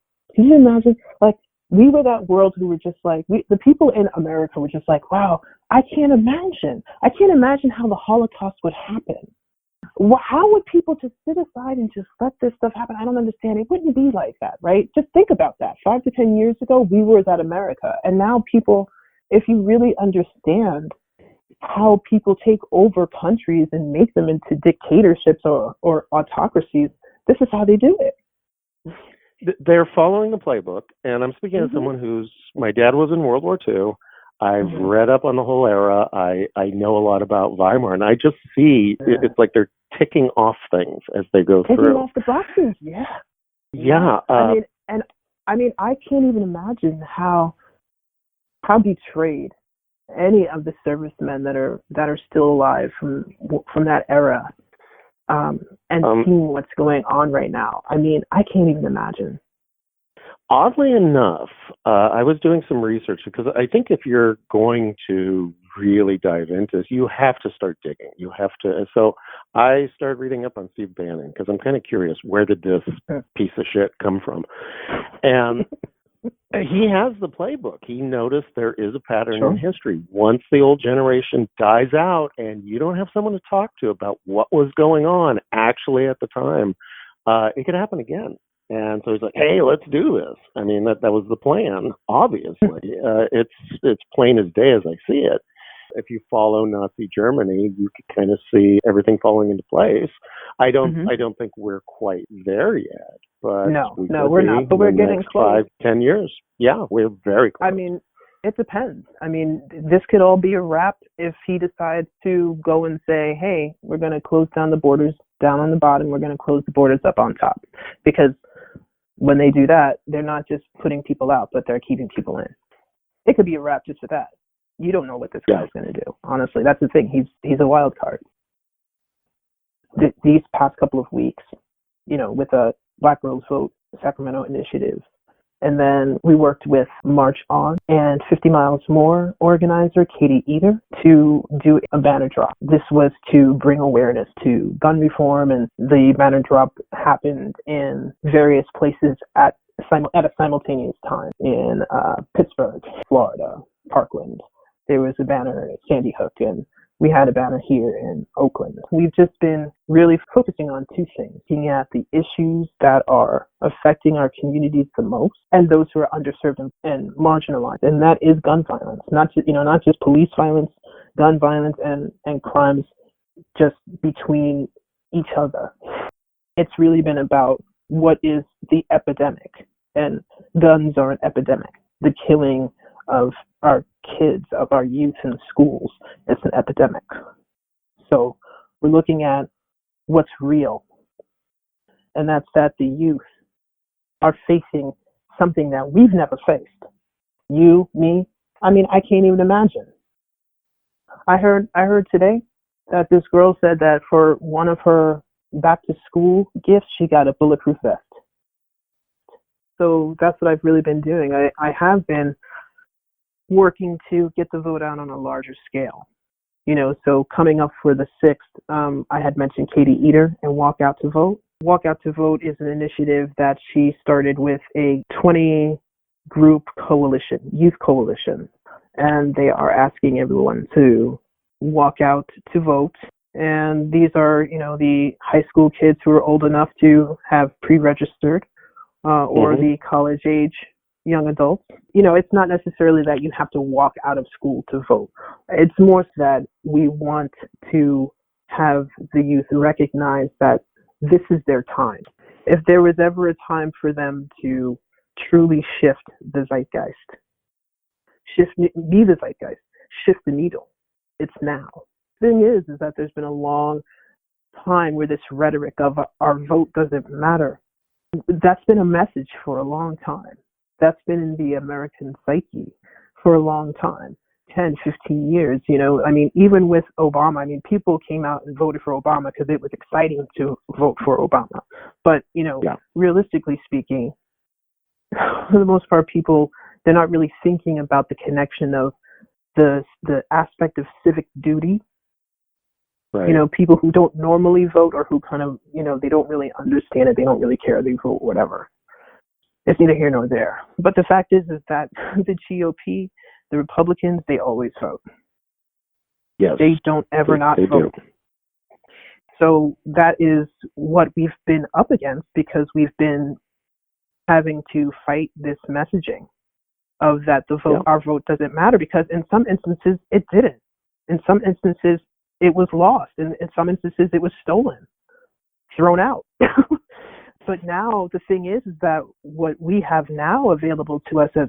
like we were that world who were just like, the people in America were just like, wow, I can't imagine how the Holocaust would happen. How would people just sit aside and just let this stuff happen? I don't understand. It wouldn't be like that, right? Just think about that. 5 to 10 years ago, we were that America. And now people, if you really understand how people take over countries and make them into dictatorships or autocracies, this is how they do it. They're following the playbook, and I'm speaking as someone my dad was in World War II. I've read up on the whole era. I know a lot about Weimar, and I just see it's like they're ticking off things as they go through. Ticking off the boxes, yeah. Yeah. I can't even imagine how betrayed any of the servicemen that are still alive from that era. And seeing what's going on right now. I can't even imagine. Oddly enough, I was doing some research because I think if you're going to really dive into this, you have to start digging. You have to. So I started reading up on Steve Bannon because I'm kind of curious, where did this piece of shit come from? And he has the playbook. He noticed there is a pattern in history. Once the old generation dies out and you don't have someone to talk to about what was going on actually at the time, it could happen again. And so he's like, hey, let's do this. That was the plan, obviously. It's plain as day as I see it. If you follow Nazi Germany, you could kind of see everything falling into place. I don't think we're quite there yet. But no, we're not. But we're getting close. 5-10 years. Yeah, we're very close. It depends. This could all be a wrap if he decides to go and say, hey, we're going to close down the borders down on the bottom. We're going to close the borders up on top. Because when they do that, they're not just putting people out, but they're keeping people in. It could be a wrap just for that. You don't know what this guy's going to do. Honestly, that's the thing. He's a wild card. These past couple of weeks, with a Black Girls Vote Sacramento initiative, and then we worked with March On and 50 Miles More organizer Katie Eater to do a banner drop. This was to bring awareness to gun reform, and the banner drop happened in various places at a simultaneous time in Pittsburgh, Florida, Parkland. There was a banner at Sandy Hook, and we had a banner here in Oakland. We've just been really focusing on two things, looking at the issues that are affecting our communities the most and those who are underserved and marginalized. And that is gun violence, not just police violence, gun violence and crimes just between each other. It's really been about what is the epidemic, and guns are an epidemic. The killing of our kids, of our youth in schools, it's an epidemic. So we're looking at what's real, and that's that the youth are facing something that we've never faced. You, me, I can't even imagine. I heard today that this girl said that for one of her back to school gift, she got a bulletproof vest. So that's what I've really been doing. I have been working to get the vote out on a larger scale. So coming up for the 6th, I had mentioned Katie Eater and Walk Out to Vote. Walk Out to Vote is an initiative that she started with a 20-group coalition, youth coalition, and they are asking everyone to walk out to vote. And these are, the high school kids who are old enough to have pre-registered, or the college age young adults. It's not necessarily that you have to walk out of school to vote. It's more that we want to have the youth recognize that this is their time. If there was ever a time for them to truly shift the zeitgeist, be the zeitgeist, shift the needle, it's now. The thing is that there's been a long time where this rhetoric of our vote doesn't matter, that's been a message for a long time. That's been in the American psyche for a long time, 10, 15 years. Even with Obama, people came out and voted for Obama because it was exciting to vote for Obama. But, realistically speaking, for the most part, people, they're not really thinking about the connection of the aspect of civic duty. Right. People who don't normally vote, or who kind of, they don't really understand it, they don't really care, they vote whatever. It's neither here nor there. But the fact is that the GOP, the Republicans, they always vote. Yes. They don't ever not vote. Do. So that is what we've been up against, because we've been having to fight this messaging of that the vote, our vote doesn't matter, because in some instances it didn't. In some instances it was lost. In some instances it was stolen, thrown out. But now the thing is that what we have now available to us as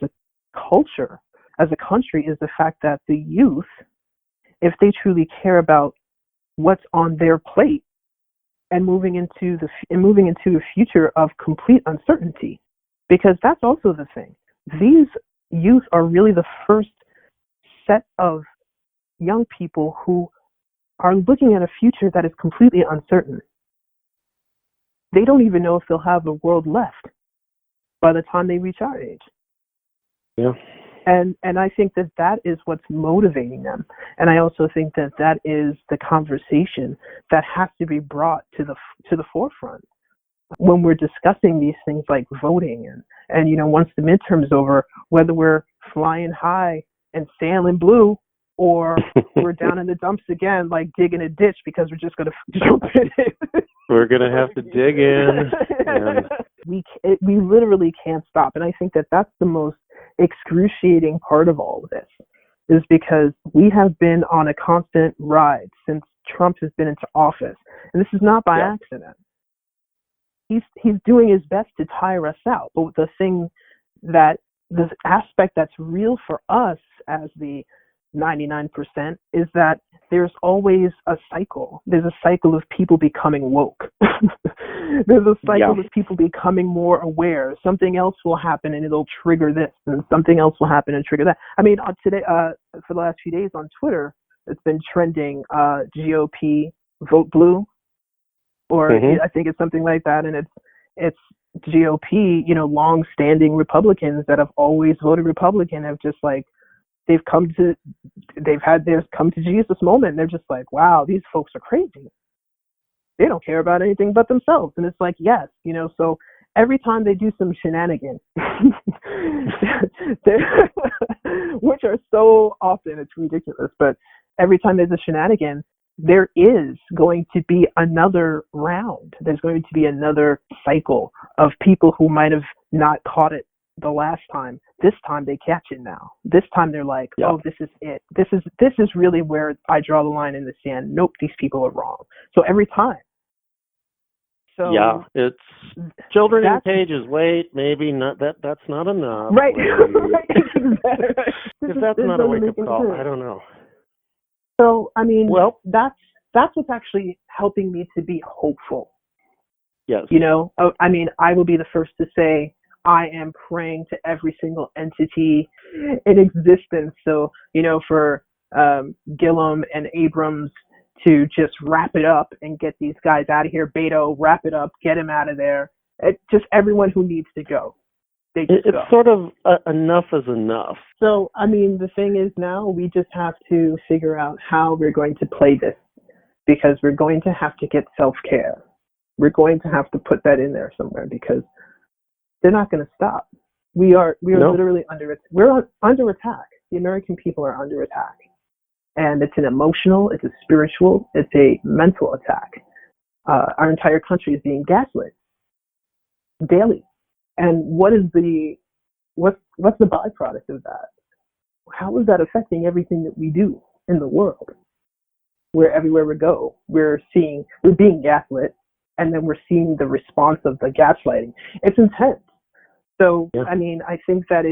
a culture, as a country, is the fact that the youth, if they truly care about what's on their plate and moving into a future of complete uncertainty, because that's also the thing. These youth are really the first set of young people who are looking at a future that is completely uncertain. They don't even know if they'll have a world left by the time they reach our age. Yeah. And I think that is what's motivating them. And I also think that is the conversation that has to be brought to the forefront when we're discussing these things like voting and once the midterm's over, whether we're flying high and sailing blue, or we're down in the dumps again, like digging a ditch because we're just going to jump in it. We're going to have to dig in. And we literally can't stop. And I think that's the most excruciating part of all of this, is because we have been on a constant ride since Trump has been into office. And this is not by accident. He's doing his best to tire us out. But the aspect that's real for us as the 99% is that there's always a cycle. There's a cycle of people becoming woke. There's a cycle of people becoming more aware. Something else will happen and it'll trigger this, and something else will happen and trigger that. Today, for the last few days on Twitter, it's been trending GOP vote blue, or I think it's something like that, and it's GOP, long-standing Republicans that have always voted Republican have just like, they've come to Jesus moment, and they're just like, wow, these folks are crazy. They don't care about anything but themselves. And it's like, yes, so every time they do some shenanigans, which are so often, it's ridiculous, but every time there's a shenanigan, there is going to be another round. There's going to be another cycle of people who might have not caught it the last time. This time they catch it now. This time they're like, oh, this is it. This is really where I draw the line in the sand. Nope, these people are wrong. So every time. So it's children in cages. Wait, maybe not. That's not enough. Right. If that's not a wake-up call, I don't know. So that's what's actually helping me to be hopeful. Yes. I will be the first to say I am praying to every single entity in existence. So, for Gillum and Abrams to just wrap it up and get these guys out of here. Beto, wrap it up, get him out of there. Just everyone who needs to go. It's sort of enough is enough. So, I mean, the thing is now we just have to figure out how we're going to play this, because we're going to have to get self-care. We're going to have to put that in there somewhere, because they're not going to stop. We are literally under attack. The American people are under attack. And it's an emotional, it's a spiritual, it's a mental attack. Our entire country is being gaslit daily. And what's the byproduct of that? How is that affecting everything that we do in the world? Where everywhere we go, we're being gaslit, and then we're seeing the response of the gaslighting. It's intense. So, yeah. I mean, I think that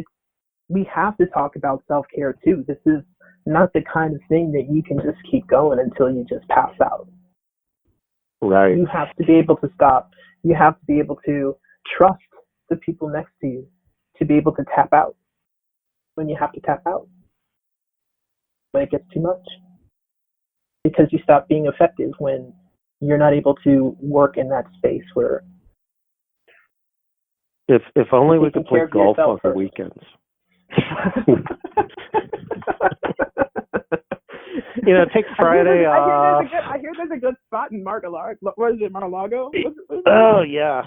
we have to talk about self-care too. This is not the kind of thing that you can just keep going until you just pass out. Right. You have to be able to stop. You have to be able to trust the people next to you to be able to tap out when you have to tap out, when it gets too much. Because you stop being effective when you're not able to work in that space where... If only we could play golf on the weekends. Take Friday off. I hear there's a good spot in Mar-a-Lago. What is it, Mar-a-Lago? Oh, yeah.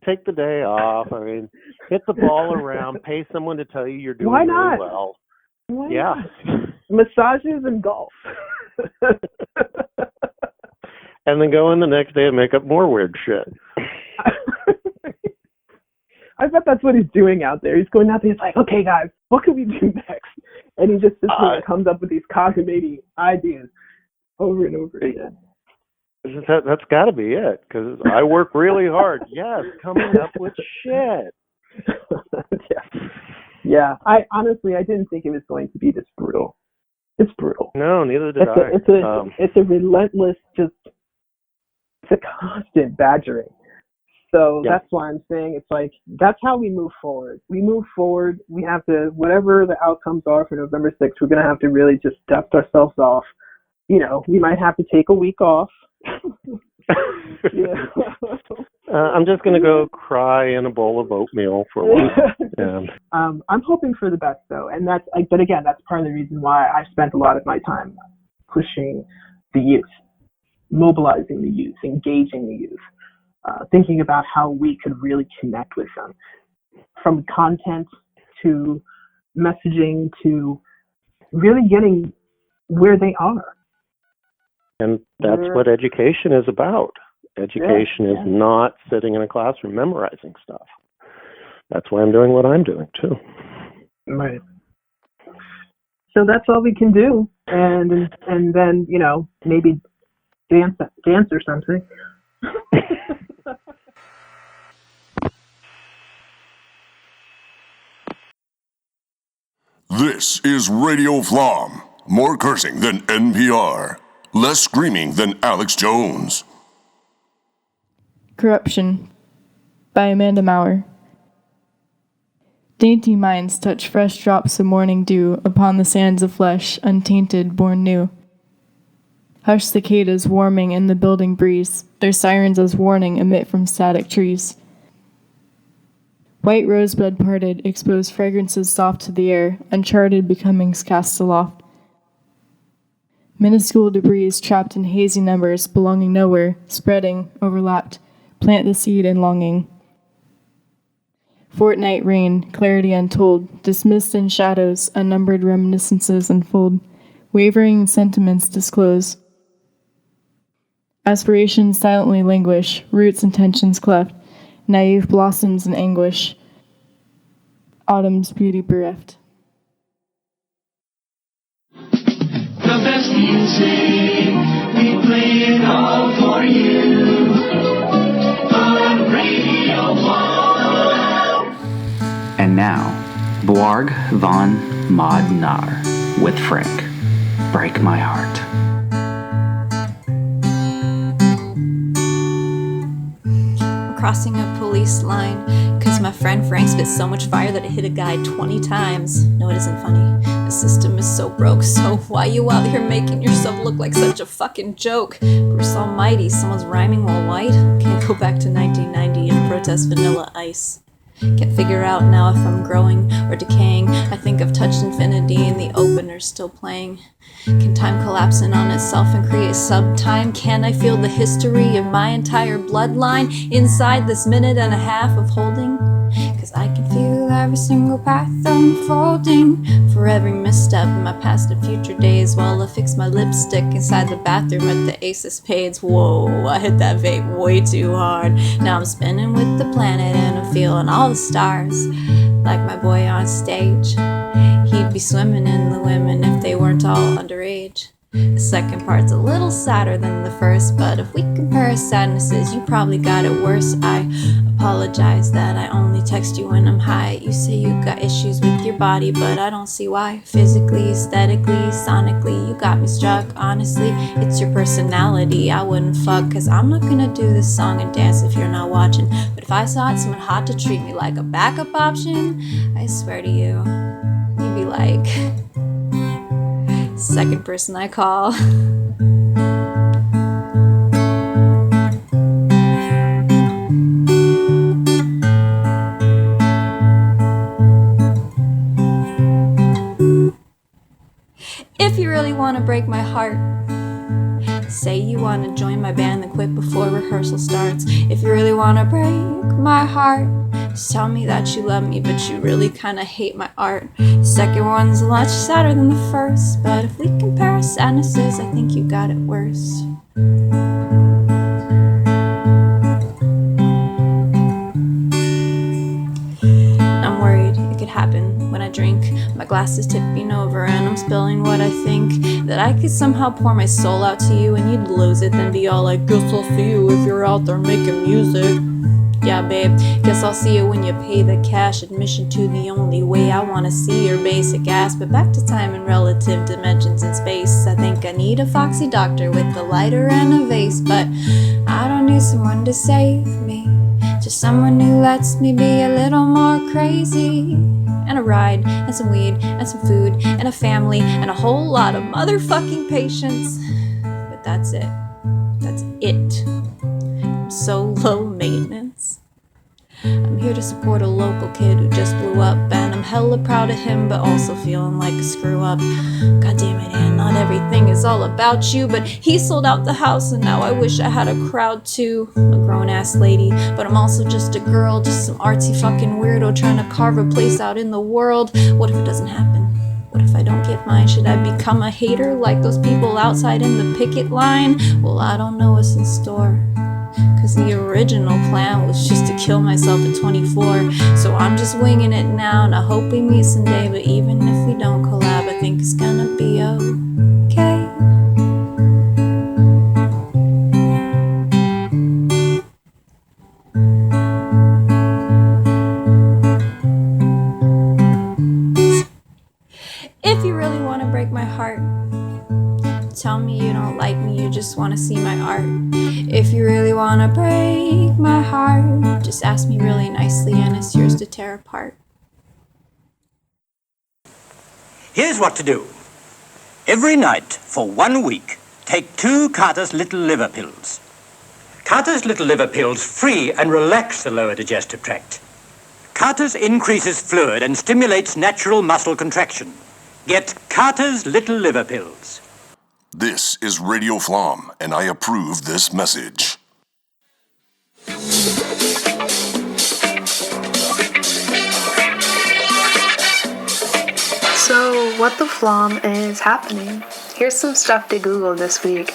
Take the day off. I mean, hit the ball around. Pay someone to tell you you're doing really well. Why yeah. not? Massages and golf. And then go in the next day and make up more weird shit. I bet that's what he's doing out there. He's going out there, he's like, okay, guys, what can we do next? And he just sits there and comes up with these cockamamie ideas over and over again. That's got to be it, because I work really hard. Yes, coming up with shit. Yeah. I didn't think it was going to be this brutal. It's brutal. No, neither did I. It's a relentless, it's a constant badgering. So that's why I'm saying it's like, that's how we move forward. We move forward. We have to, whatever the outcomes are for November 6th, we're going to have to really just dust ourselves off. We might have to take a week off. I'm just going to go cry in a bowl of oatmeal for a while. And I'm hoping for the best, though. And that's, but again, that's part of the reason why I've spent a lot of my time pushing the youth, mobilizing the youth, engaging the youth. Thinking about how we could really connect with them, from content to messaging to really getting where they are. And that's what education is about. Education is not sitting in a classroom memorizing stuff. That's why I'm doing what I'm doing too. Right. So that's all we can do, and then maybe dance or something. This is RADiO FLoMM. More cursing than NPR. Less screaming than Alex Jones. Corruption by Amanda MAURER. Dainty minds touch fresh drops of morning dew upon the sands of flesh, untainted, born new. Hush cicadas warming in the building breeze, their sirens as warning emit from static trees. White rosebud parted, expose fragrances soft to the air, uncharted becomings cast aloft. Minuscule debris trapped in hazy numbers, belonging nowhere, spreading, overlapped, plant the seed in longing. Fortnight rain, clarity untold, dismissed in shadows, unnumbered reminiscences unfold, wavering sentiments disclose. Aspirations silently languish, roots and tensions cleft, naive blossoms in anguish, autumn's beauty bereft. The best music, we play it all for you on RADiO FLoMM. And now, BWARGH von MODNAR with Frank. Break My Heart. Crossing a police line, 'cause because my friend Frank spit so much fire that it hit a guy 20 times. No, it isn't funny. The system is so broke, so why you out here making yourself look like such a fucking joke? Bruce Almighty, someone's rhyming while white? Can't go back to 1990 and protest Vanilla Ice. Can't figure out now if I'm growing or decaying. I think I've touched infinity and the opener's still playing. Can time collapse in on itself and create subtime? Can I feel the history of my entire bloodline inside this minute and a half of holding? Cause I can feel every single path unfolding for every misstep in my past and future days while I fix my lipstick inside the bathroom at the Ace of Spades. Whoa, I hit that vape way too hard. Now I'm spinning with the planet and I'm feeling all the stars. Like my boy on stage, he'd be swimming in the women if they weren't all underage. The second part's a little sadder than the first, but if we compare sadnesses, you probably got it worse. I apologize that I only text you when I'm high. You say you got issues with your body, but I don't see why. Physically, aesthetically, sonically, you got me struck. Honestly, it's your personality I wouldn't fuck, cause I'm not gonna do this song and dance if you're not watching. But if I saw someone hot to treat me like a backup option, I swear to you, you'd be like, second person I call. If you really want to break my heart, say you want to join my band and quit before rehearsal starts. If you really want to break my heart, just tell me that you love me, but you really kind of hate my art. The second one's a lot sadder than the first, but if we compare sadnesses, I think you got it worse. I'm worried it could happen when I drink. My glass is tipping over and I'm spilling what I think. That I could somehow pour my soul out to you and you'd lose it, then be all like, guess I'll see you if you're out there making music. Yeah, babe, guess I'll see you when you pay the cash admission to the only way I wanna see your basic ass. But back to time and relative dimensions in space. I think I need a foxy doctor with a lighter and a vase. But I don't need someone to save me, just someone who lets me be a little more crazy. And a ride, and some weed, and some food, and a family, and a whole lot of motherfucking patience. But that's it. That's it. I'm so low maintenance. I'm here to support a local kid who just blew up, and I'm hella proud of him, but also feeling like a screw up. God damn it, Ann, not everything is all about you, but he sold out the house, and now I wish I had a crowd too. I'm a grown-ass lady, but I'm also just a girl, just some artsy fucking weirdo trying to carve a place out in the world. What if it doesn't happen? What if I don't get mine? Should I become a hater like those people outside in the picket line? Well, I don't know what's in store, cause the original plan was just to kill myself at 24. So I'm just winging it now, and I hope we meet someday. But even if we don't collab, I think it's gonna be okay. If you really want to break my heart, tell me you don't like me, you just want to see my art. If you really want to break my heart, just ask me really nicely and it's yours to tear apart. Here's what to do. Every night for 1 week, take 2 Carter's Little Liver Pills. Carter's Little Liver Pills free and relax the lower digestive tract. Carter's increases fluid and stimulates natural muscle contraction. Get Carter's Little Liver Pills. This is RADi O FLoMM, and I approve this message. So, what the FLoMM is happening? Here's some stuff to Google this week.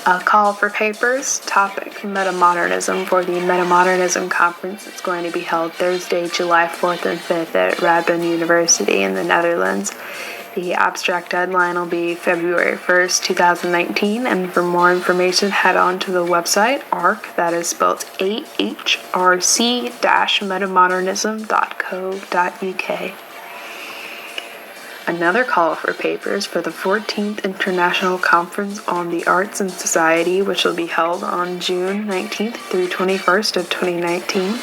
A call for papers, topic, metamodernism for the Metamodernism Conference. It's going to be held Thursday, July 4th and 5th at Radboud University in the Netherlands. The abstract deadline will be February 1st, 2019, and for more information, head on to the website ARC, that is spelled ahrc-metamodernism.co.uk. Another call for papers for the 14th International Conference on the Arts and Society, which will be held on June 19th through 21st of 2019.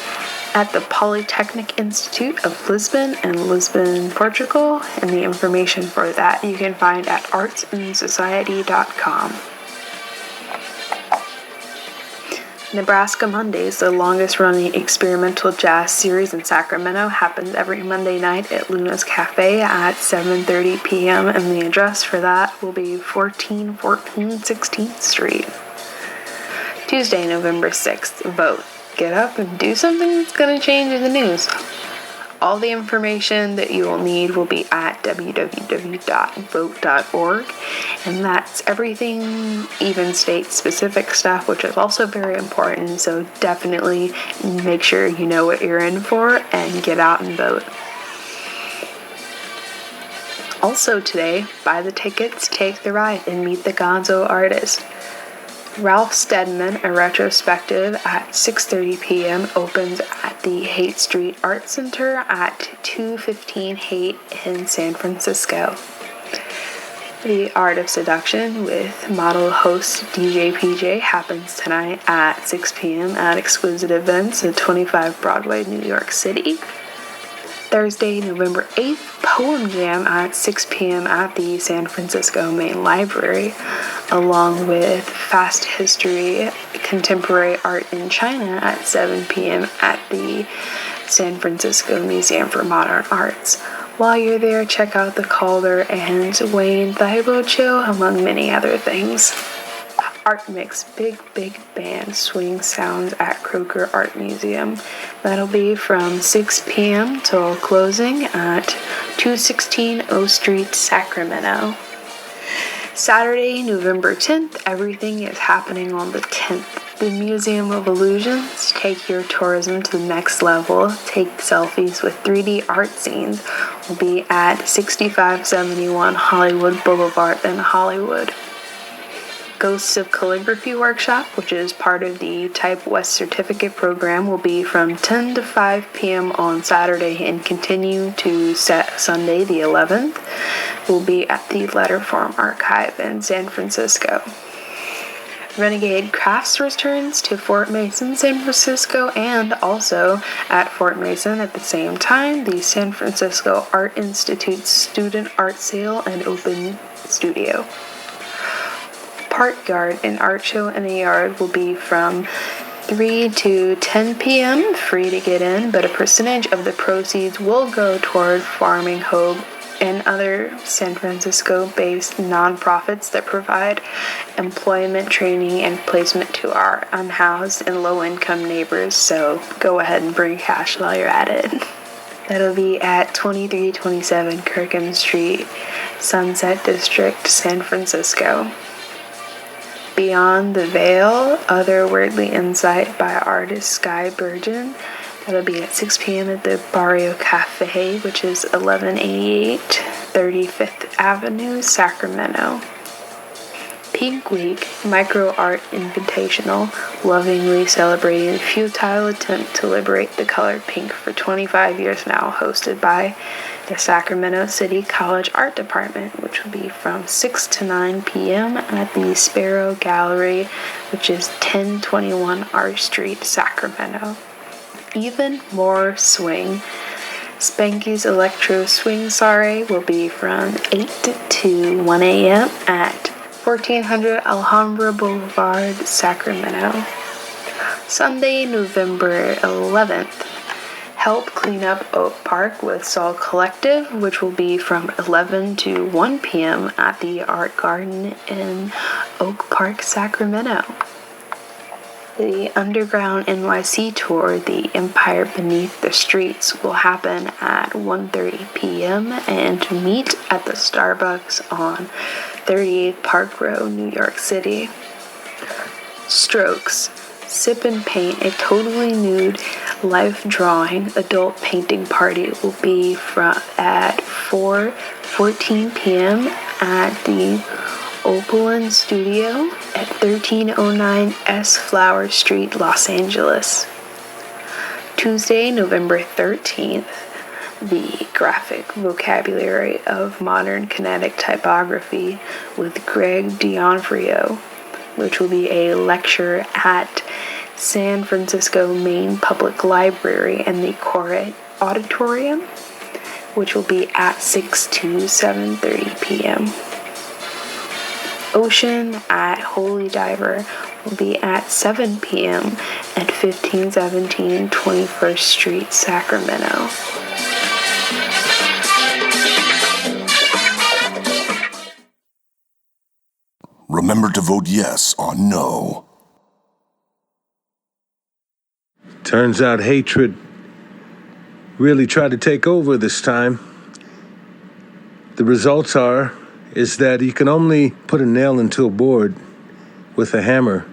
at the Polytechnic Institute of Lisbon in Lisbon, Portugal, and the information for that you can find at artsandsociety.com. Nebraska Mondays, the longest-running experimental jazz series in Sacramento, happens every Monday night at Luna's Cafe at 7:30 p.m., and the address for that will be 1414 16th Street. Tuesday, November 6th, vote. Get up and do something that's going to change the news. All the information that you will need will be at www.vote.org, and that's everything, even state-specific stuff, which is also very important, so definitely make sure you know what you're in for and get out and vote. Also today, buy the tickets, take the ride, and meet the Gonzo artist. Ralph Steadman, a retrospective at 6:30 p.m. opens at the Haight Street Art Center at 215 Haight in San Francisco. The Art of Seduction with model host DJ PJ happens tonight at 6 p.m. at Exquisite Events at 25 Broadway, New York City. Thursday, November 8th, Poem Jam at 6 p.m. at the San Francisco Main Library, along with Fast History, Contemporary Art in China at 7 p.m. at the San Francisco Museum for Modern Arts. While you're there, check out the Calder and Wayne Thibault Show, among many other things. Art Mix Big Band Swing Sounds at Croker Art Museum. That'll be from 6 p.m. till closing at 216 O Street, Sacramento. Saturday, November 10th, everything is happening on the 10th. The Museum of Illusions, take your tourism to the next level. Take selfies with 3D art scenes. Will be at 6571 Hollywood Boulevard in Hollywood. Ghosts of Calligraphy workshop, which is part of the Type West certificate program, will be from 10 to 5 p.m. on Saturday and continue to Sunday the 11th. Will be at the Letterform Archive in San Francisco. Renegade Crafts returns to Fort Mason, San Francisco, and also at Fort Mason at the same time, the San Francisco Art Institute's Student Art Sale and Open Studio. Park Yard, an art show in a yard, will be from 3 to 10 p.m. Free to get in, but a percentage of the proceeds will go toward Farming Hope and other San Francisco-based nonprofits that provide employment, training, and placement to our unhoused and low-income neighbors, so go ahead and bring cash while you're at it. That'll be at 2327 Kirkham Street, Sunset District, San Francisco. Beyond the Veil, Otherworldly Insight by artist Sky Burgeon. That'll be at 6 p.m. at the Barrio Cafe, which is 1188 35th Avenue, Sacramento. Pink Week, Micro Art Invitational, lovingly celebrating the futile attempt to liberate the color pink for 25 years now, hosted by the Sacramento City College Art Department, which will be from 6 to 9 p.m. at the Sparrow Gallery, which is 1021 R Street, Sacramento. Even more swing. Spanky's Electro Swing Soiree will be from 8 to 1 a.m. at 1400 Alhambra Boulevard, Sacramento. Sunday, November 11th. Help clean up Oak Park with Sol Collective, which will be from 11 to 1 p.m. at the Art Garden in Oak Park, Sacramento. The Underground NYC tour, The Empire Beneath the Streets, will happen at 1:30 p.m. and meet at the Starbucks on 38th Park Row, New York City. Strokes. Sip and Paint, a totally nude life drawing adult painting party will be at 4:14 p.m. at the Opaline Studio at 1309 S. Flower Street, Los Angeles. Tuesday, November 13th, the Graphic Vocabulary of Modern Kinetic Typography with Greg D'Onofrio, which will be a lecture at San Francisco Main Public Library in the COYOTE Auditorium, which will be at 6 to 7:30 p.m. Ocean at Holy Diver will be at 7 p.m. at 1517 21st Street, Sacramento. Remember to vote yes on no. Turns out hatred really tried to take over this time. The results is that you can only put a nail into a board with a hammer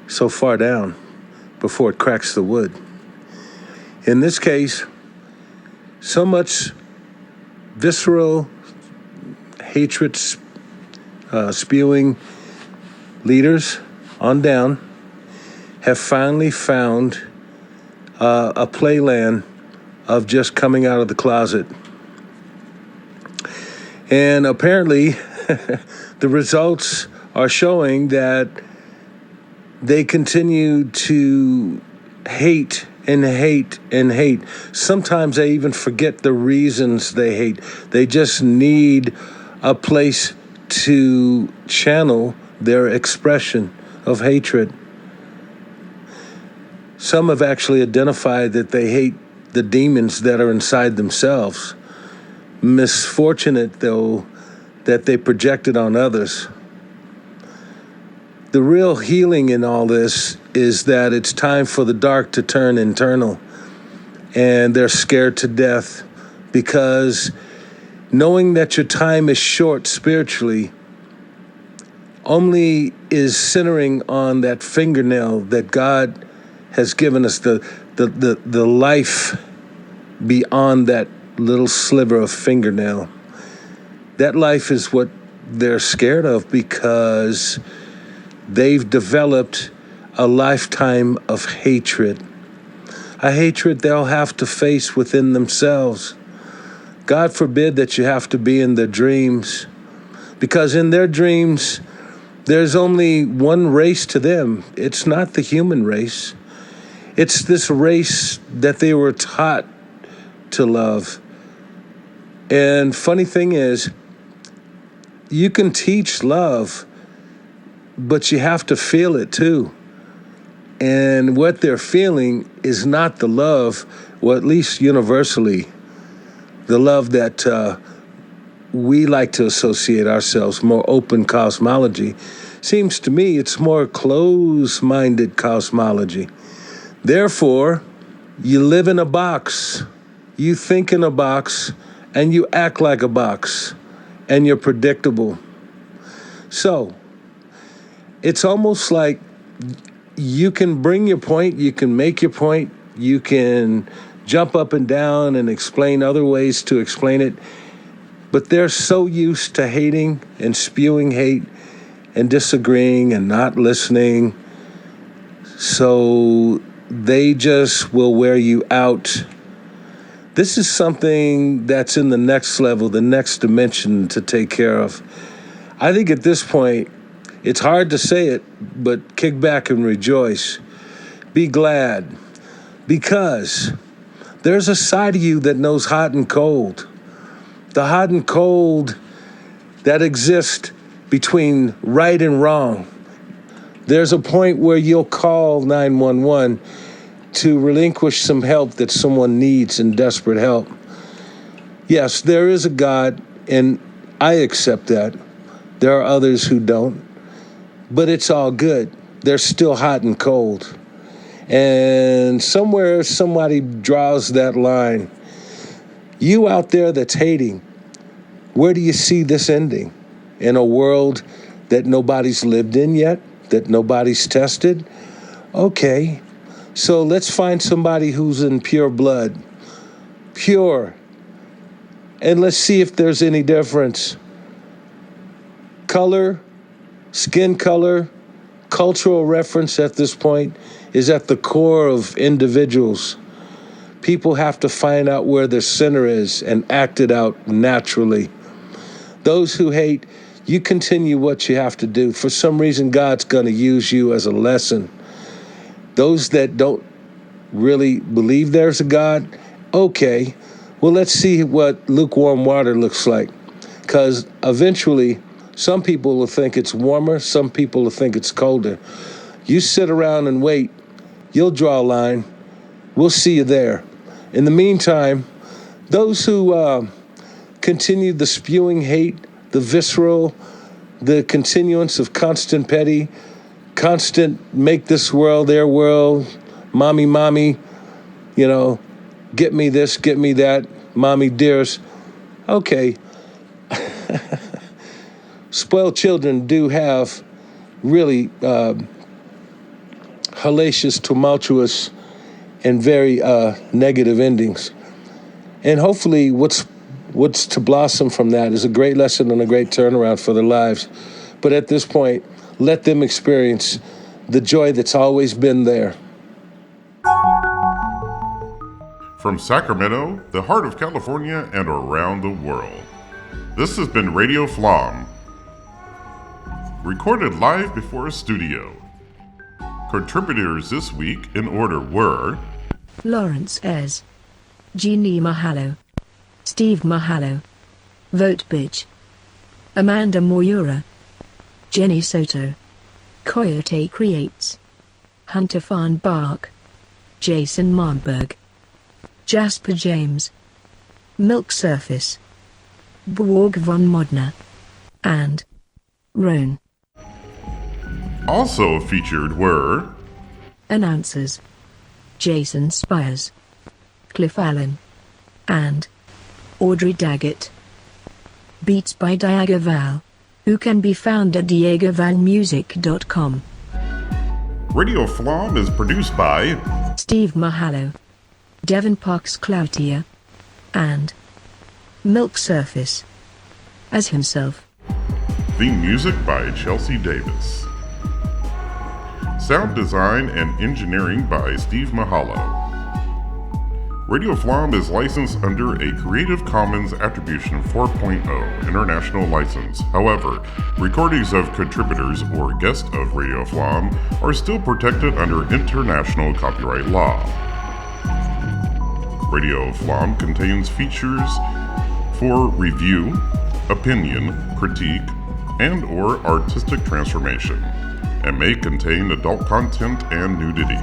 so far down before it cracks the wood. In this case, so much visceral hatred spewing leaders on down have finally found a playland of just coming out of the closet. And apparently, the results are showing that they continue to hate and hate and hate. Sometimes they even forget the reasons they hate. They just need a place to channel their expression of hatred. Some have actually identified that they hate the demons that are inside themselves. Misfortunate, though, that they projected on others. The real healing in all this is that it's time for the dark to turn internal, and they're scared to death because knowing that your time is short spiritually only is centering on that fingernail that God has given us, the life beyond that little sliver of fingernail. That life is what they're scared of because they've developed a lifetime of hatred. A hatred they'll have to face within themselves. God forbid that you have to be in their dreams, because in their dreams, there's only one race to them. It's not the human race. It's this race that they were taught to love. And funny thing is, you can teach love, but you have to feel it too. And what they're feeling is not the love, well, at least universally, the love that we like to associate ourselves, more open cosmology. Seems to me it's more closed-minded cosmology. Therefore, you live in a box, you think in a box, and you act like a box, and you're predictable. So, it's almost like you can bring your point, you can make your point, you can jump up and down and explain other ways to explain it, but they're so used to hating and spewing hate and disagreeing and not listening, so they just will wear you out. This is something that's in the next level, the next dimension to take care of. I think at this point, it's hard to say it, but kick back and rejoice. Be glad, because there's a side of you that knows hot and cold. The hot and cold that exists between right and wrong. There's a point where you'll call 911 to relinquish some help that someone needs in desperate help. Yes, there is a God, and I accept that. There are others who don't, but it's all good. They're still hot and cold. And somewhere somebody draws that line. You out there that's hating, where do you see this ending? In a world that nobody's lived in yet, that nobody's tested? Okay, so let's find somebody who's in pure blood, pure, and let's see if there's any difference. Color, skin color, cultural reference at this point is at the core of individuals. People have to find out where their center is and act it out naturally. Those who hate, you continue what you have to do. For some reason, God's going to use you as a lesson. Those that don't really believe there's a God, okay, well, let's see what lukewarm water looks like. Because eventually, some people will think it's warmer, some people will think it's colder. You sit around and wait, you'll draw a line, we'll see you there. In the meantime, those who continue the spewing hate, the visceral, the continuance of constant petty, constant make this world their world, mommy, you know, get me this, get me that, mommy dearest. Okay. Spoiled children do have really hellacious, tumultuous, and very negative endings. And hopefully what's to blossom from that is a great lesson and a great turnaround for their lives. But at this point, let them experience the joy that's always been there. From Sacramento, the heart of California, and around the world, this has been RADiO FLoMM, recorded live before a studio. Contributors this week in order were Lawrence Ayres, GEANNE MIHALLO, Steve MIHALLO, Vote Bitch, Amanda MAURER, JENI SOTO, COYOTE Creates, Hunter FARNBACH, Jason MALMBERG, Jasper James, Milk Surface, BWARGH von MODNAR, and RONE. Also featured were Announcers Jason Spires, Cliff Allen, and Audrey Daggett. Beats by Diego Val, who can be found at diegovalmusic.com. RADiO FLoMM is produced by Steve MIHALLO, Devin Parks Cloutier, and Milk Surface as himself. Theme music by Chelsea Davis. Sound design and engineering by Steve MIHALLO. RADiO FLoMM is licensed under a Creative Commons Attribution 4.0 international license. However, recordings of contributors or guests of RADiO FLoMM are still protected under international copyright law. RADiO FLoMM contains features for review, opinion, critique, and/or artistic transformation, and may contain adult content and nudity.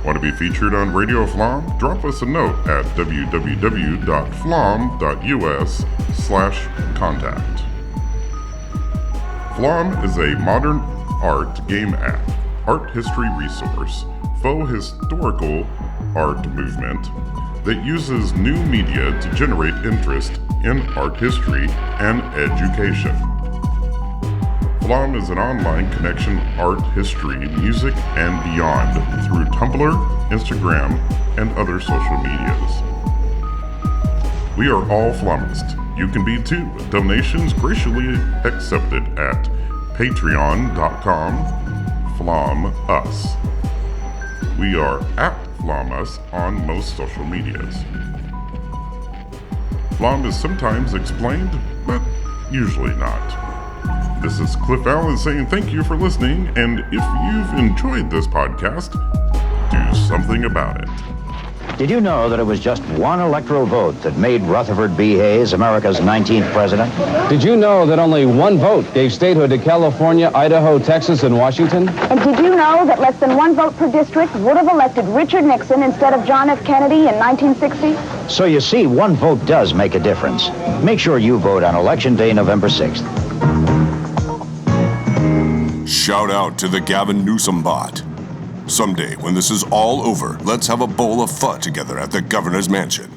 Want to be featured on RADiO FLoMM? Drop us a note at www.flom.us/contact. FLoMM is a modern art game app, art history resource, faux historical art movement that uses new media to generate interest in art history and education. FLoMM is an online connection, art, history, music, and beyond through Tumblr, Instagram, and other social medias. We are all FLoMMists. You can be too. Donations graciously accepted at patreon.com/FlomUs. We are at FlomUs on most social medias. FLoMM is sometimes explained, but usually not. This is Cliff Allen saying thank you for listening, and if you've enjoyed this podcast, do something about it. Did you know that it was just one electoral vote that made Rutherford B. Hayes America's 19th president? Did you know that only one vote gave statehood to California, Idaho, Texas, and Washington? And did you know that less than one vote per district would have elected Richard Nixon instead of John F. Kennedy in 1960? So you see, one vote does make a difference. Make sure you vote on Election Day, November 6th. Shout out to the Gavin Newsom bot. Someday, when this is all over, let's have a bowl of pho together at the governor's mansion.